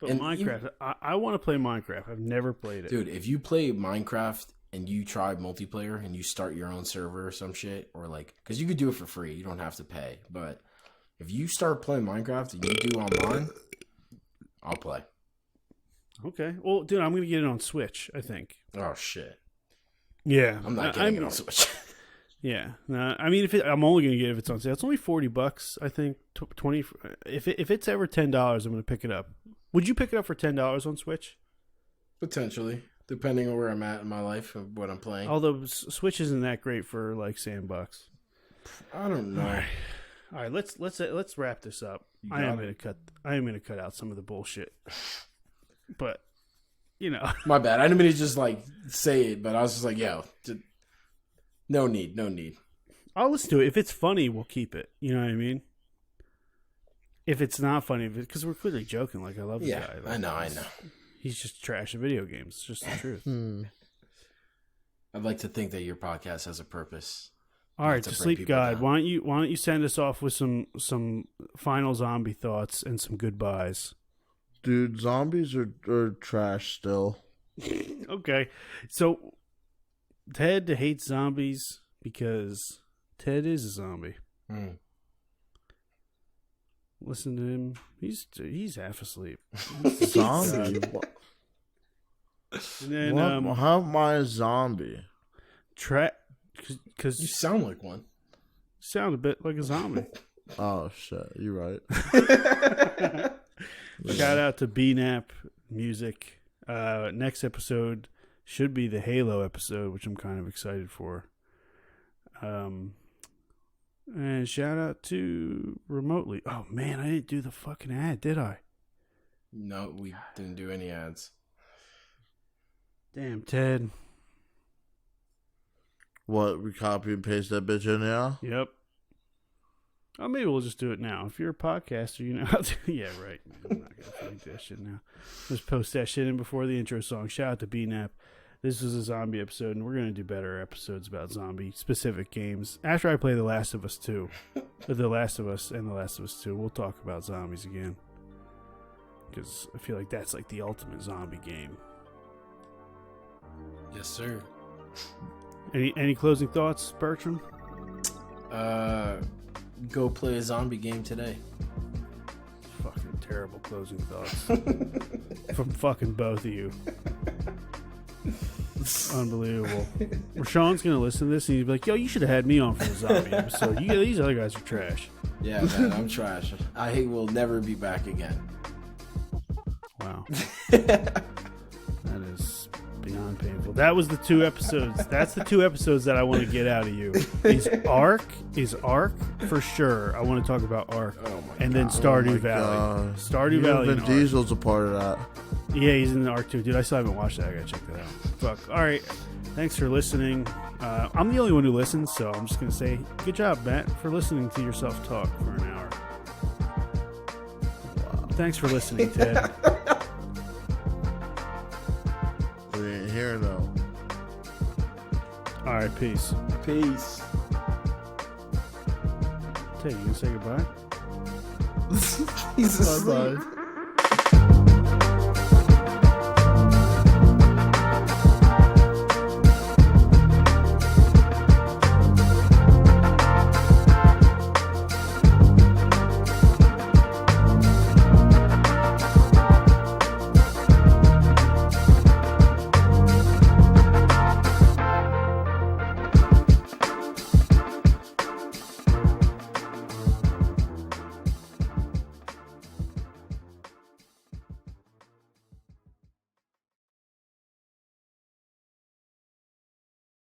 But And Minecraft, I want to play Minecraft. I've never played it. dude. If you play Minecraft and you try multiplayer and you start your own server or some shit, or like, because you could do it for free, you don't have to pay. But if you start playing Minecraft and you do online, I'll play. Okay. Well, dude, I'm going to get it on Switch, I think. Oh shit, Yeah. I'm not getting it on Switch. Yeah. No, I mean, I'm only going to get it if it's on sale. It's only $40, I think. 20. If it's ever $10, I'm going to pick it up. Would you pick it up for $10 on Switch? Potentially, depending on where I'm at in my life and what I'm playing. Although Switch isn't that great for like $7. I don't know. All right, let's wrap this up. You I am got going to cut out some of the bullshit. But you know, My bad. I didn't mean to just like say it, but I was just like, yo, no need. I'll listen to it. If it's funny, we'll keep it. You know what I mean? If it's not funny, because we're clearly joking. Like I love this Yeah, guy. Like, I know. He's just trash at video games. It's just the truth. I'd like to think that your podcast has a purpose. All right, to to bring sleep people guide. down. Why don't you send us off with some final zombie thoughts and some goodbyes? Dude, zombies are trash still. Okay, so Ted hates zombies because Ted is a zombie. Mm. Listen to him. He's half asleep. Zombie? And then What? How am I a zombie? You because sound like one. sound a bit like a zombie. Oh shit, you're right. Shout out to BNAP Music. Next episode should be the Halo episode, which I'm kind of excited for. And shout out to Remotely. Oh man, I didn't do the fucking ad, did I? No, we didn't do any ads. Damn, Ted. What, we copy and paste that bitch in now? Yep. Oh, maybe we'll just do it now. If you're a podcaster, you know how to. Yeah, right. I'm not going to find that shit now. Just post that shit in before the intro song. Shout out to BNAP. This was a zombie episode, and we're going to do better episodes about zombie-specific games. After I play The Last of Us 2, The Last of Us and The Last of Us 2, we'll talk about zombies again. Because I feel like that's like the ultimate zombie game. Yes, sir. Any closing thoughts, Bertram? Go play a zombie game today. Fucking terrible closing thoughts. From fucking both of you. Unbelievable. Rashawn's gonna listen to this and he's like, yo, you should have had me on for the zombie episode. These other guys are trash. Yeah, man, I'm trash. I will never be back again. Wow. That is beyond painful. That was the 2 episodes. That's the 2 episodes that I want to get out of you. Is Ark for sure. I want to talk about Ark. And then Stardew Valley. Stardew Valley. Vin Diesel's a part of that. Yeah, he's in the Ark too. Dude, I still haven't watched that. I gotta check that out. Fuck. Alright. Thanks for listening. I'm the only one who listens, so I'm just gonna say good job, Matt, for listening to yourself talk for an hour. Wow. Thanks for listening, Ted. We ain't here though. Alright, peace. Peace. Ted, you gonna say goodbye? He's asleep. Bye-bye.